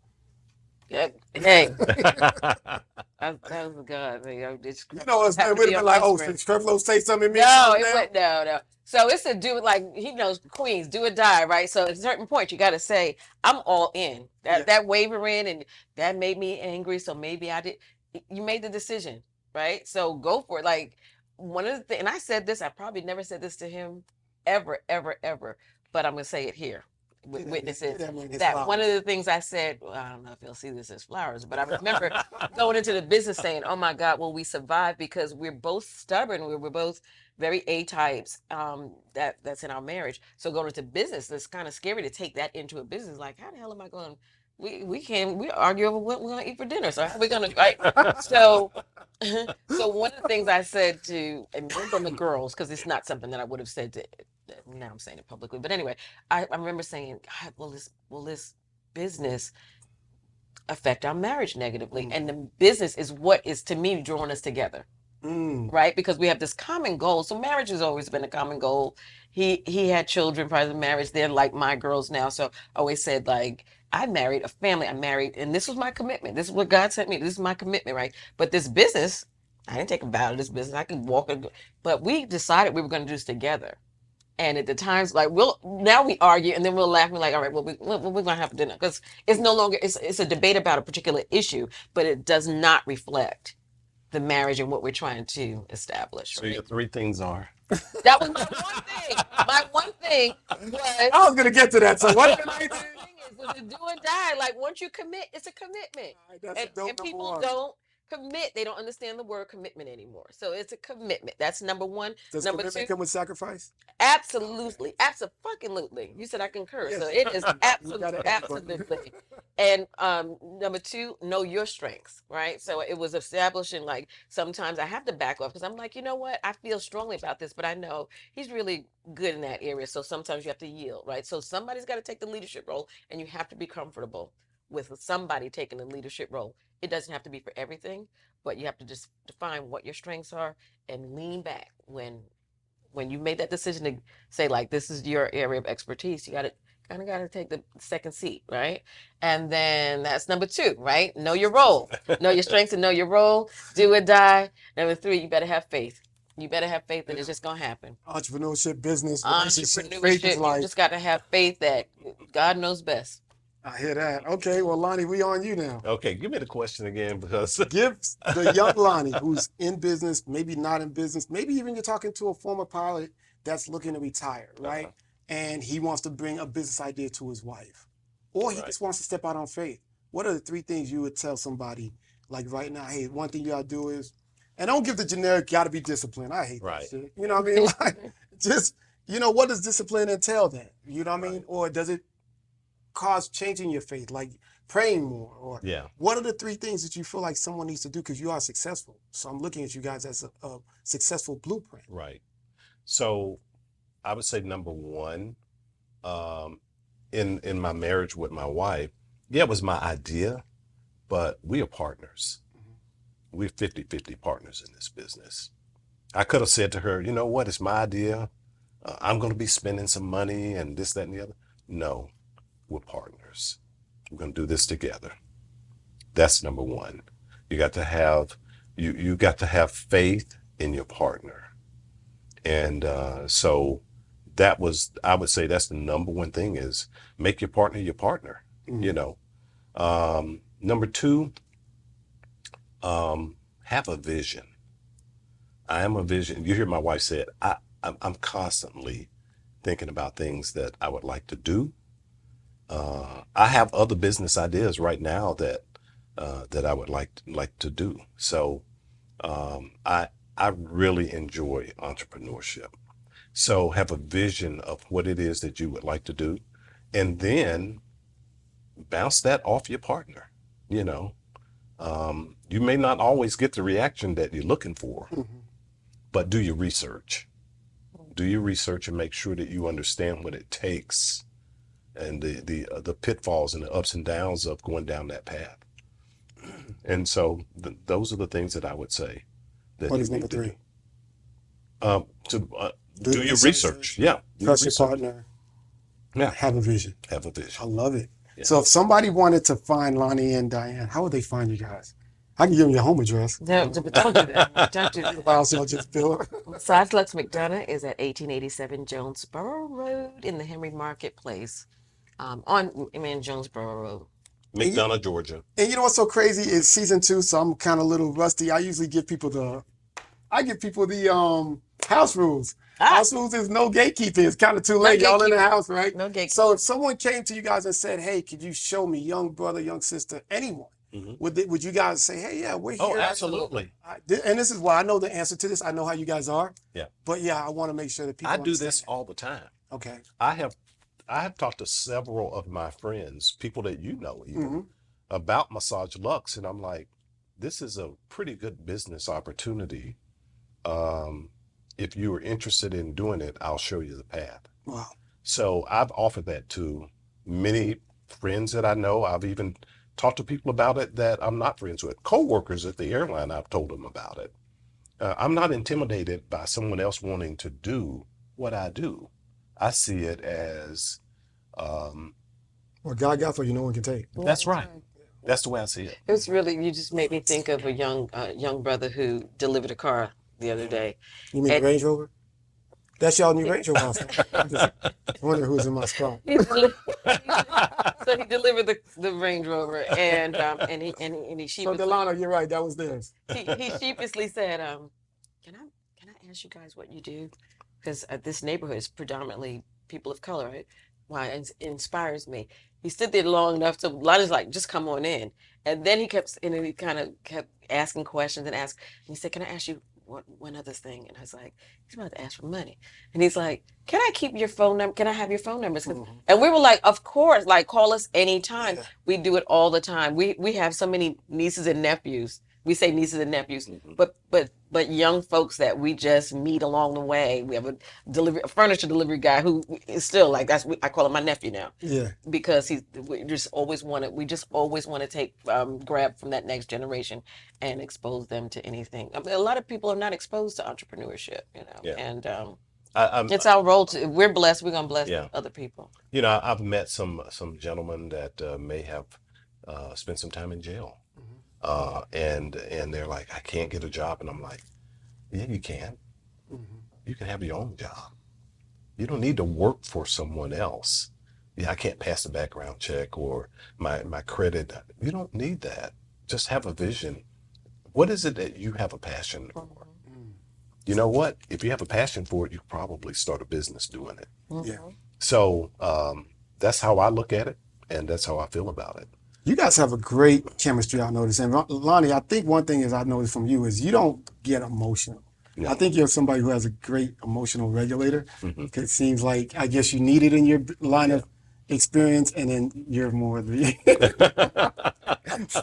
Yeah. Hey, that was God. You know what's Have to we'd be have been on like, oh, Instagram. since Creflo say something, me No, something it now? went no. So it's a do like he knows Queens, do or die, right? So at a certain point you gotta say, I'm all in. That wavering and that made me angry. So maybe I did you made the decision, right? So go for it. Like one of the things, and I said this, I probably never said this to him ever, but I'm gonna say it here. witnesses. That man his That flowers. one of the things I said, well, I don't know if you'll see this as flowers, but I remember going into the business saying, "Oh my God, will we survive?" Because we're both stubborn. We're both very A types. That's in our marriage. So going into business, it's kind of scary to take that into a business. Like, how the hell am I going? We argue over what we're gonna eat for dinner. So how are we gonna right? So so one of the things I said to and remember the girls, because it's not something that I would have said to now I'm saying it publicly. But anyway, I remember saying, God, will this business affect our marriage negatively? And the business is what is to me drawing us together. Right, because we have this common goal. So marriage has always been a common goal. He had children prior to marriage. They're like my girls now. So I always said, like, I married a family. I married, and this was my commitment. This is what God sent me. This is my commitment, right? But this business, I didn't take a vow to this business. I could walk and go, but we decided we were going to do this together. And at the times, like now we argue, and then we'll laugh. We're like, all right, well, we're gonna have dinner because it's no longer it's a debate about a particular issue, but it does not reflect the marriage and what we're trying to establish. So Right? your 3 things are. That was my one thing. My one thing was. I was gonna get to that. So what? My thing was to do and die. Like once you commit, it's a commitment. That's dope. And people don't commit. They don't understand the word commitment anymore. So it's a commitment. That's number one. Does Number commitment two, come with sacrifice? absolutely, absolutely. You said I concur, Yes. so it is gotta absolutely, add it, but- absolutely. And number two, know your strengths, right? So it was establishing like sometimes I have to back off because I'm like, you know what? I feel strongly about this, but I know he's really good in that area. So sometimes you have to yield, right? So somebody's got to take the leadership role, and you have to be comfortable with somebody taking the leadership role. It doesn't have to be for everything, but you have to just define what your strengths are and lean back when you made that decision to say like this is your area of expertise. You got to kind of got to take the second seat, right? And then that's number two, right? Know your role, know your strengths, and know your role. Do or die. Number three, you better have faith. You better have faith that it's just gonna happen. Entrepreneurship, business, relationship, faith is Entrepreneurship, you life. just got to have faith that God knows best. I hear that. Okay, well, Lonnie, we on you now. Okay, give me the question again because Give the young Lonnie who's in business, maybe not in business, maybe even you're talking to a former pilot that's looking to retire, right? And he wants to bring a business idea to his wife, or he just wants to step out on faith. What are the 3 things you would tell somebody like right now? Hey, one thing you gotta do is, and don't give the generic gotta be disciplined. I hate that shit. You know what I mean? Like, just, what does discipline entail then? You know what I mean? Or does it cause changing your faith, like praying more? Or what are the 3 things that you feel like someone needs to do because you are successful? So I'm looking at you guys as a successful blueprint. Right. So I would say number one, in my marriage with my wife, it was my idea, but we are partners. We're 50-50 partners in this business. I could have said to her, you know what, it's my idea. I'm going to be spending some money and this, that, and the other. No, we're partners. We're going to do this together. That's number one. You got to have, you got to have faith in your partner. And so that was, I would say that's the number one thing is make your partner your partner, Number two, have a vision. I am a vision. You hear my wife say it. I'm constantly thinking about things that I would like to do. I have other business ideas right now that I would like to do. So I really enjoy entrepreneurship. So have a vision of what it is that you would like to do, and then bounce that off your partner. You may not always get the reaction that you're looking for, but do your research. Do your research and make sure that you understand what it takes and the pitfalls and the ups and downs of going down that path. And so those are the things that I would say. What is number 3? Do your research. Yeah. Trust your partner. Yeah. Have a vision. Have a vision. I love it. Yeah. So if somebody wanted to find Lonnie and Dianna, how would they find you guys? I can give them your home address. Don't do that. Don't do that. I'll just bill it. MASSAGELUXE MCDONOUGh is at 1887 Jonesboro Road in the Henry Marketplace. Jonesboro Road. McDonough, Georgia. And you know what's so crazy is season 2, so I'm kind of a little rusty. I usually give people the I give people the house rules. Ah. House rules is no gatekeeping. It's kind of too late. Y'all in the gatekeeping. house, right? No gatekeeping. So if someone came to you guys and said, "Hey, could you show me, young brother, young sister, anyone?" Would you guys say, "Hey, yeah, we're here"? Oh, absolutely. And this is why I know the answer to this. I know how you guys are. Yeah. But yeah, I want to make sure that people I do understand. this all the time. Okay. I have talked to several of my friends, people that you know even, about Massage Lux, and I'm like, this is a pretty good business opportunity. If you are interested in doing it, I'll show you the path. Wow. So I've offered that to many friends that I know. I've even talked to people about it that I'm not friends with. Co-workers at the airline, I've told them about it. I'm not intimidated by someone else wanting to do what I do. I see it as what God got for you, no one can take. That's right. That's the way I see it. It was really, you just made me think of a young brother who delivered a car the other day. You mean the Range Rover? That's y'all new Range Rover house. I'm just wondering who's in my spot. So he delivered the Range Rover, and he So sheepishly, Delano, you're right. That was theirs. he sheepishly said, can I ask you guys what you do? Because this neighborhood is predominantly people of color, right? Why it inspires me. He stood there long enough to Lonnie's like, just come on in, and then he kept kind of kept asking questions and he said, can I ask you one other thing? And I was like, he's about to ask for money. And he's like, can I keep your phone number? Can I have your phone numbers? And we were like, of course, like call us anytime. Yeah. We do it all the time. We have so many nieces and nephews. We say nieces and nephews, but young folks that we just meet along the way. We have a furniture delivery guy who is still like, I call him my nephew now. Yeah. Because we just always want to take grab from that next generation and expose them to anything. I mean, a lot of people are not exposed to entrepreneurship, and it's our role we're blessed. We're gonna bless other people. I've met some gentlemen that may have spent some time in jail. And they're like, I can't get a job. And I'm like, yeah, you can. You can have your own job. You don't need to work for someone else. Yeah, I can't pass the background check or my credit. You don't need that. Just have a vision. What is it that you have a passion for? You know what? If you have a passion for it, you probably start a business doing it. Yeah. So that's how I look at it, and that's how I feel about it. You guys have a great chemistry, I noticed. And Lonnie, I think one thing is I noticed from you is you don't get emotional. No. I think you're somebody who has a great emotional regulator. It seems like, I guess you need it in your line of experience, and then you're more the...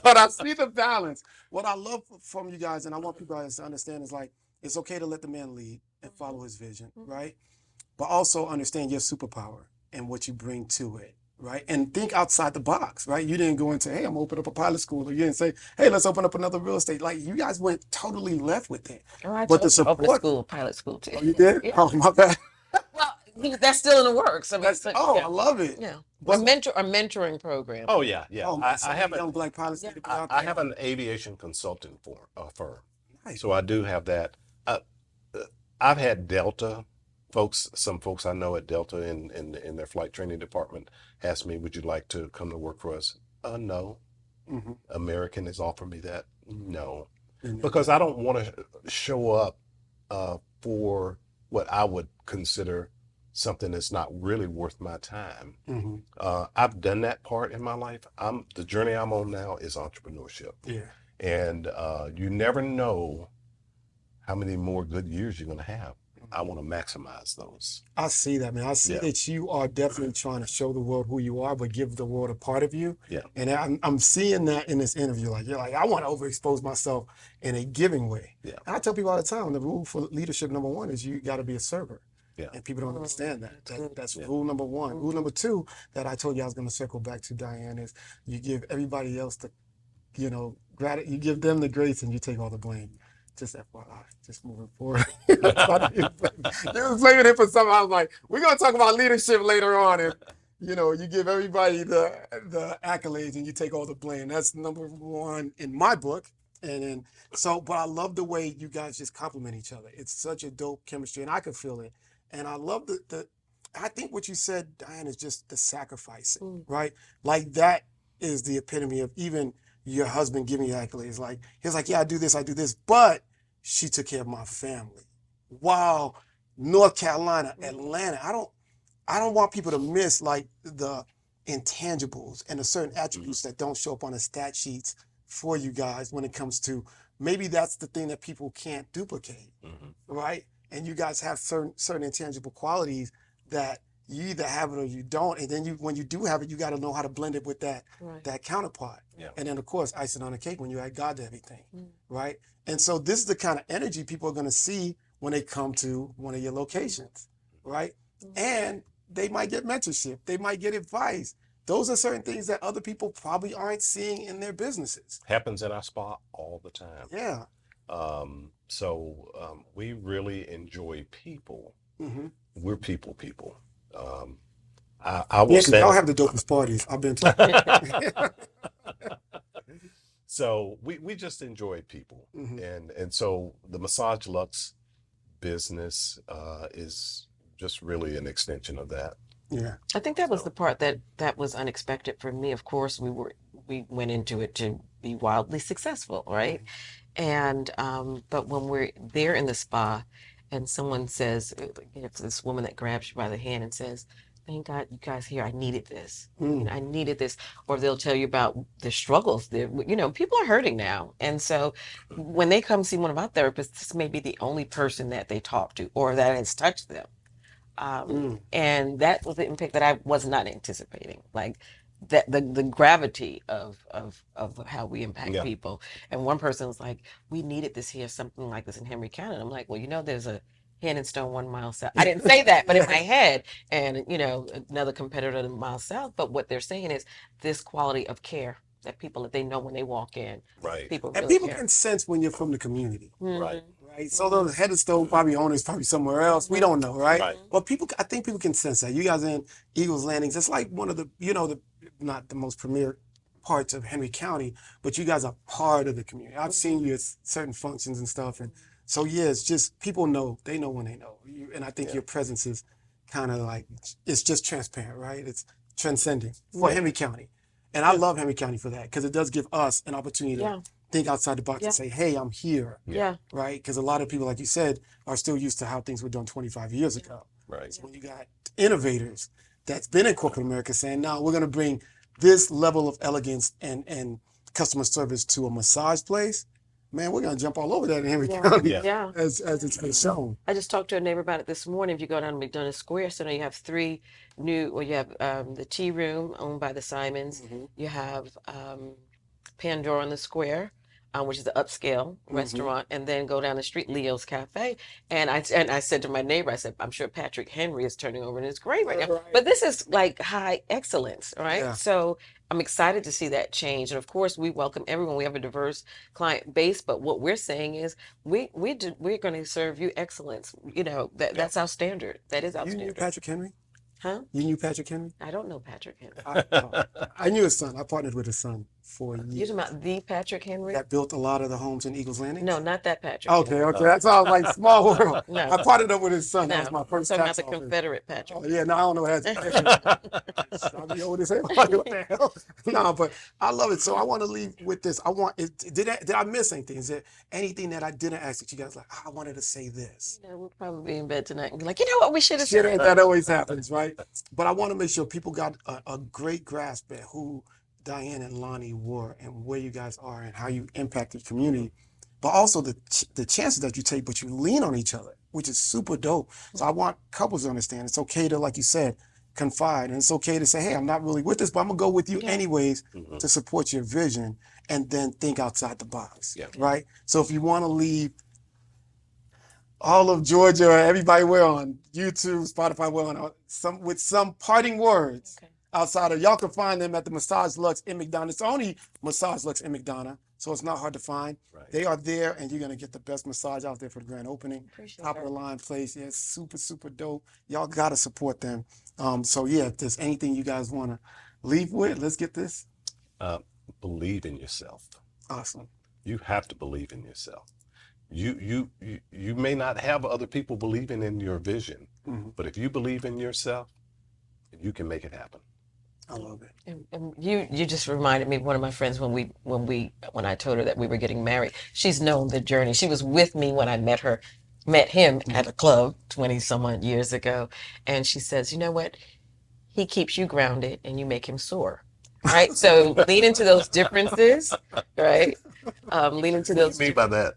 But I see the balance. What I love from you guys, and I want people to understand, is like, it's okay to let the man lead and follow his vision, right? But also understand your superpower and what you bring to it. Right? And think outside the box, right? You didn't go into, hey, I'm gonna open up a pilot school, or you didn't say, hey, let's open up another real estate. Like, you guys went totally left with it. Oh, but the support, open a pilot school too. Oh, you did? Yeah. Oh, my bad. Well, that's still in the works. I mean, I love it. Yeah, a mentoring program. Oh yeah. Oh, I have young black pilots. I have an aviation consulting firm. Nice. So I do have that. I've had Delta. Some folks I know at Delta in their flight training department asked me, would you like to come to work for us? No. American has offered me that. No. Because I don't want to show up for what I would consider something that's not really worth my time. I've done that part in my life. The journey I'm on now is entrepreneurship. Yeah. And you never know how many more good years you're going to have. I want to maximize those. I see that, man. I see that you are definitely trying to show the world who you are, but give the world a part of you. Yeah. And I'm seeing that in this interview. Like, you're like, I want to overexpose myself in a giving way. Yeah. And I tell people all the time, the rule for leadership number one is you got to be a server. Yeah. And people don't understand that. That's rule number one. Rule number two that I told you I was going to circle back to, Dianna, is you give everybody else the, you give them the grace and you take all the blame. Just FYI, just moving forward. You was blaming it for something. I was like, we're going to talk about leadership later on. And, you give everybody the accolades and you take all the blame. That's number one in my book. And then, but I love the way you guys just compliment each other. It's such a dope chemistry, and I can feel it. And I love I think what you said, Dianna, is just the sacrificing, right? Like, that is the epitome of even your husband giving you accolades. Like, he's like, yeah, I do this, but she took care of my family. Wow, North Carolina, Atlanta. I don't want people to miss like the intangibles and the certain attributes that don't show up on the stat sheets for you guys when it comes to maybe that's the thing that people can't duplicate, right? And you guys have certain intangible qualities that you either have it or you don't, and then when you do have it, you got to know how to blend it with that counterpart. Yeah. And then of course icing on the cake when you add God to everything, right? And so this is the kind of energy people are going to see when they come to one of your locations, right? And they might get mentorship, they might get advice. Those are certain things that other people probably aren't seeing in their businesses. Happens in our spa all the time. Yeah. So we really enjoy people. We're people. I will Because y'all stand. have the dopest parties. I've been to. So we just enjoy people, and so the Massage Lux business is just really an extension of that. Yeah. I think that was the part that was unexpected for me. Of course, we went into it to be wildly successful, right? And but when we're there in the spa, and someone says, it's this woman that grabs you by the hand and says, "Thank God you guys here. I needed this. I needed this." Or they'll tell you about the struggles. People are hurting now, and so when they come see one of our therapists, this may be the only person that they talk to or that has touched them. And that was the impact that I was not anticipating. Like that, the gravity of how we impact people. And one person was like, "We needed this here, something like this in Henry County." And I'm like, "Well, there's a Hand and Stone 1 mile south." I didn't say that, but in my head, and another competitor a mile south. But what they're saying is this quality of care that they know when they walk in. Right. People And really people care. can sense when you're from the community. Right. Right. So those Head of Stone probably owners probably somewhere else. We don't know, right? Right. But I think people can sense that. You guys in Eagles Landings, it's like one of the, not the most premier parts of Henry County, but you guys are part of the community. I've seen you at certain functions and stuff. And so, yeah, it's just people know, they know when they know. And I think your presence is kind of like, it's just transparent, right? It's transcending for Henry County. And I love Henry County for that because it does give us an opportunity to think outside the box and say, hey, I'm here. Yeah. Right? Because a lot of people, like you said, are still used to how things were done 25 years ago. Right. So when you got innovators that's been in corporate America saying, no, we're going to bring this level of elegance and customer service to a massage place, man, we're going to jump all over that in Henry County as it's been shown. I just talked to a neighbor about it this morning. If you go down to McDonough Square Center, you have you have the tea room owned by the Simons. You have Pandora on the Square, which is the upscale restaurant, and then go down the street, Leo's Cafe. And I said to my neighbor, I said, I'm sure Patrick Henry is turning over and it's great right now. But this is like high excellence, right? Yeah. So I'm excited to see that change. And of course, we welcome everyone. We have a diverse client base, but what we're saying is we're going to serve you excellence. That's our standard. That is our You standard. knew Patrick Henry? Huh? You knew Patrick Henry? I don't know Patrick Henry. I knew his son. I partnered with his son for You're years. talking about the Patrick Henry? That built a lot of the homes in Eagles Landing? No, not that Patrick. Okay. That's all like small world. No. I partnered up with his son. No, That was my first I'm talking about tax the office. Confederate Patrick. Oh, yeah, no, I don't know how to I'll be old as hell. Like, what the hell? No, but I love it. So I want to leave with this. Did I miss anything? Is there anything that I didn't ask that you guys like, I wanted to say this? We'll probably be in bed tonight and be like, what we should have Shit said. ain't that always happens, right? But I want to make sure people got a great grasp at who Dianna and Lonnie were and where you guys are and how you impact the community, but also the chances that you take, but you lean on each other, which is super dope. So I want couples to understand it's okay to, like you said, confide, and it's okay to say, hey, I'm not really with this, but I'm gonna go with you anyways to support your vision, and then think outside the box, right? So if you want to leave all of Georgia, everybody, we're on YouTube, Spotify, we're on with some parting words. Outside of, y'all can find them at the Massage Lux in McDonough. It's only Massage Lux in McDonough, so it's not hard to find. Right. They are there, and you're gonna get the best massage out there for the grand opening. Appreciate Top of that. the line place. Yeah, it's super, super dope. Y'all gotta support them. So yeah, if there's anything you guys wanna leave with, let's get this. Believe in yourself. Awesome. You have to believe in yourself. You may not have other people believing in your vision, but if you believe in yourself, you can make it happen. I love it. And you just reminded me of one of my friends when I told her that we were getting married. She's known the journey. She was with me when I met him at a club 20 some odd years ago, and she says, "You know what? He keeps you grounded and you make him soar." Right? So lean into those differences, right? Lean into What do those you mean by that?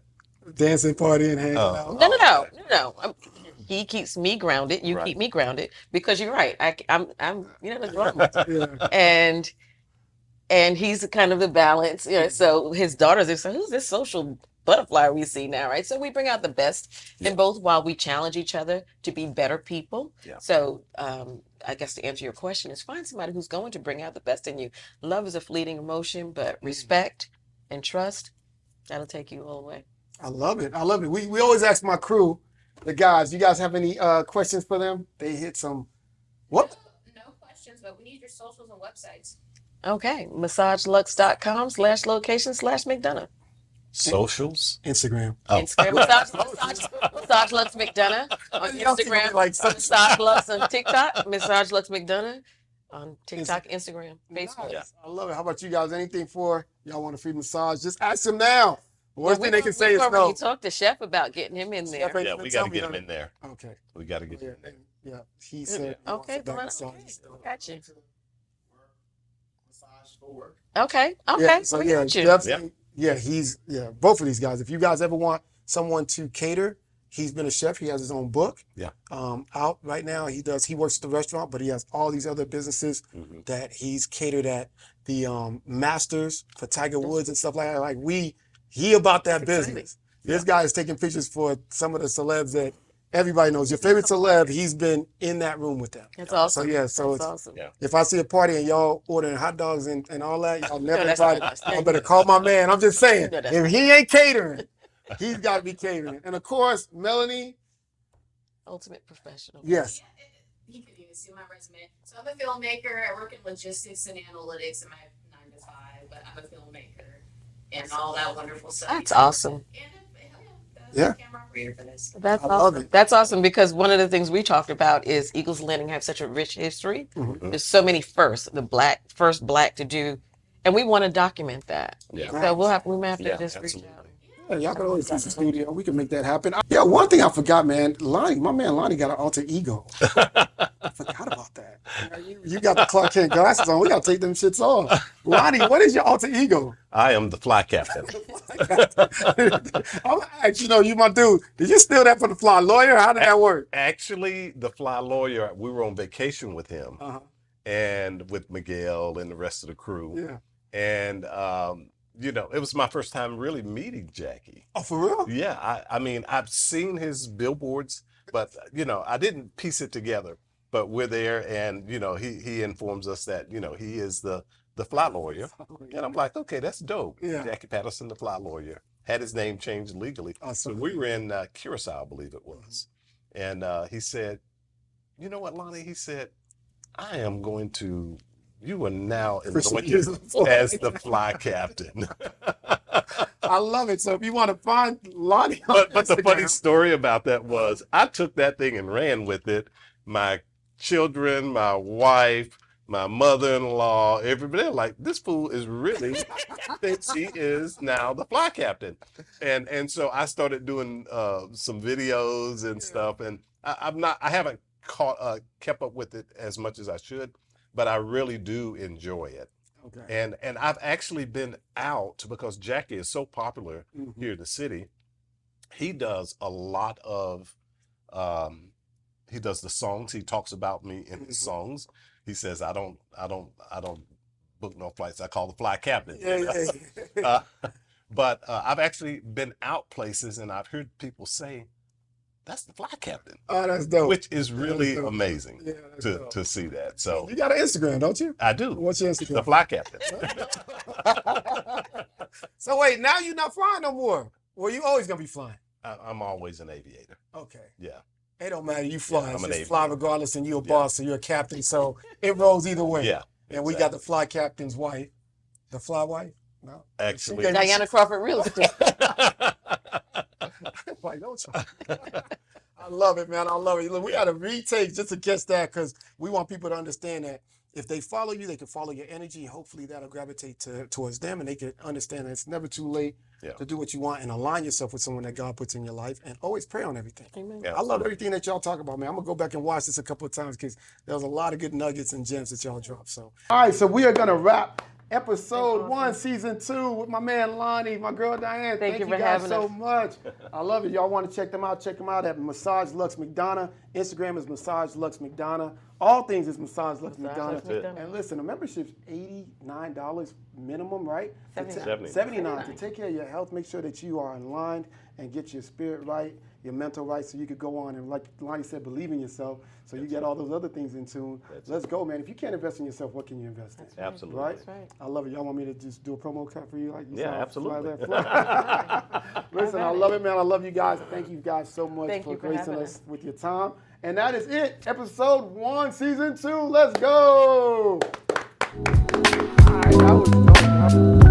Dancing, partying, hanging Oh. out. No. He keeps me grounded. You Right. keep me grounded because you're right. I'm the drama. Yeah. And he's kind of the balance, so his daughters are saying, who's this social butterfly we see now, right? So we bring out the best in both while we challenge each other to be better people. Yeah. So I guess to answer your question is find somebody who's going to bring out the best in you. Love is a fleeting emotion, but respect and trust, that'll take you all the way. I love it. I love it. We always ask my crew, the guys, you guys have any questions for them? They hit some, what? No questions, but we need your socials and websites. Okay, massagelux.com/location/McDonough. Socials? Instagram. Oh. Instagram, Massage Lux McDonough on Y'all keep Instagram, it like such- Massage Lux on TikTok, Massage Lux McDonough on TikTok, Instagram, Facebook. Nice. I love it. How about you guys? Anything for y'all want a free massage? Just ask them now. The worst thing they can say We've is already no. talked to Chef about getting him in there. Chef ain't Yeah, even we tell got to me get him nothing. in there. Okay. We got to get Yeah, him in there. yeah. He said. he Okay, wants a back well, massage. got you. Massage for work. Okay, Yeah, so we yeah, got you. definitely. Yeah, both of these guys. If you guys ever want someone to cater, he's been a chef. He has his own book. Yeah. Out right now. He works at the restaurant, but he has all these other businesses that he's catered at. The Masters for Tiger Woods and stuff like that. Like he about that business. This guy is taking pictures for some of the celebs that everybody knows. Your favorite celeb, he's been in that room with them. That's awesome. So yeah, so That's it's, awesome. Yeah. if I see a party and y'all ordering hot dogs and all that, y'all never that's invite. not us. I better call my man. I'm just saying, No, that's if he ain't catering, he's got to be catering. And of course, Melanie, Ultimate professional. yes. You can even see my resume. So I'm a filmmaker. I work in logistics and analytics in my 9 to 5, but I'm a filmmaker and all that wonderful stuff. That's awesome. And Yeah. camera operator for this. That's I love awesome. it. That's awesome because one of the things we talked about is Eagles Landing have such a rich history. There's so many firsts. The first black to do, and we want to document that. Yeah. So we might have to Yeah, just reach absolutely. out. Yeah, y'all can always use the studio. We can make that happen. Yeah, one thing I forgot, man. My man Lonnie got an alter ego. I forgot about that. You got the Clark Kent glasses on. We got to take them shits off. Lonnie, what is your alter ego? I am the fly captain. I'm actually, you my dude. Did you steal that from the fly lawyer? How did that work? Actually, the fly lawyer, we were on vacation with him Uh-huh. and with Miguel and the rest of the crew. Yeah. And, it was my first time really meeting Jackie. Oh, for real? Yeah, I mean, I've seen his billboards, but, I didn't piece it together. But we're there and, he informs us that, he is the fly lawyer. And I'm like, okay, that's dope. Yeah. Jackie Patterson, the fly lawyer, had his name changed legally. So we were in Curacao, I believe it was. And he said, you know what, Lonnie? He said, you are now anointed as the fly captain. I love it. So if you want to find Lonnie, But the funny story about that was I took that thing and ran with it. My children, my wife, my mother-in-law, everybody, they're like, this fool is really thinks he is now the fly captain. And so I started doing some videos and stuff, and I haven't kept up with it as much as I should, but I really do enjoy it. Okay. And I've actually been out because Jackie is so popular here in the city. He does a lot of he does the songs. He talks about me in his songs. He says, I don't book no flights. I call the fly captain. Yeah. But I've actually been out places and I've heard people say, that's the fly captain. Oh, that's dope. Which is really dope. amazing Yeah, that's dope. to see that. So You got an Instagram, don't you? I do. What's your The Instagram? fly captain. So wait, now you're not flying no more. Well, you always gonna be flying. I'm always an aviator. Okay. Yeah. It don't matter. You fly. I'm It's an just fly aviator. regardless, and you're a boss, so you're a captain. So it rolls either way. Yeah. And we got the fly captain's wife. The fly wife? No. Actually. She got- Diana Crawford Real Estate. Like, don't try. I love it, man. I love it. Look, we got to retake just to catch that because we want people to understand that if they follow you, they can follow your energy. Hopefully that'll gravitate towards them, and they can understand that it's never too late to do what you want and align yourself with someone that God puts in your life, and always pray on everything. Amen. I love everything that y'all talk about, man. I'm gonna go back and watch this a couple of times because there was a lot of good nuggets and gems that y'all dropped. So, all right, so we are gonna wrap episode 1, season 2 with my man Lonnie, my girl Dianna. Thank you for guys having so us. much. I love it. Y'all want to check them out? Check them out at Massage Lux McDonough. Instagram is Massage Lux McDonough. All things is Massage Lux McDonough. And listen, the membership's $89 minimum, right? $79 to take care of your health. Make sure that you are aligned and get your spirit right, your mental right, so you could go on and, like Lonnie said, believe in yourself. So you get all those other things in tune. Let's go, man. If you can't invest in yourself, what can you invest in? Absolutely. Right? That's right. I love it. Y'all want me to just do a promo cut for you? Like you Yeah, saw? absolutely. Listen, I love it, man. I love you guys. Thank you guys so much Thank for you for gracing having us with your time. And that is it. Episode 1, season 2. Let's go. All right, that was dope.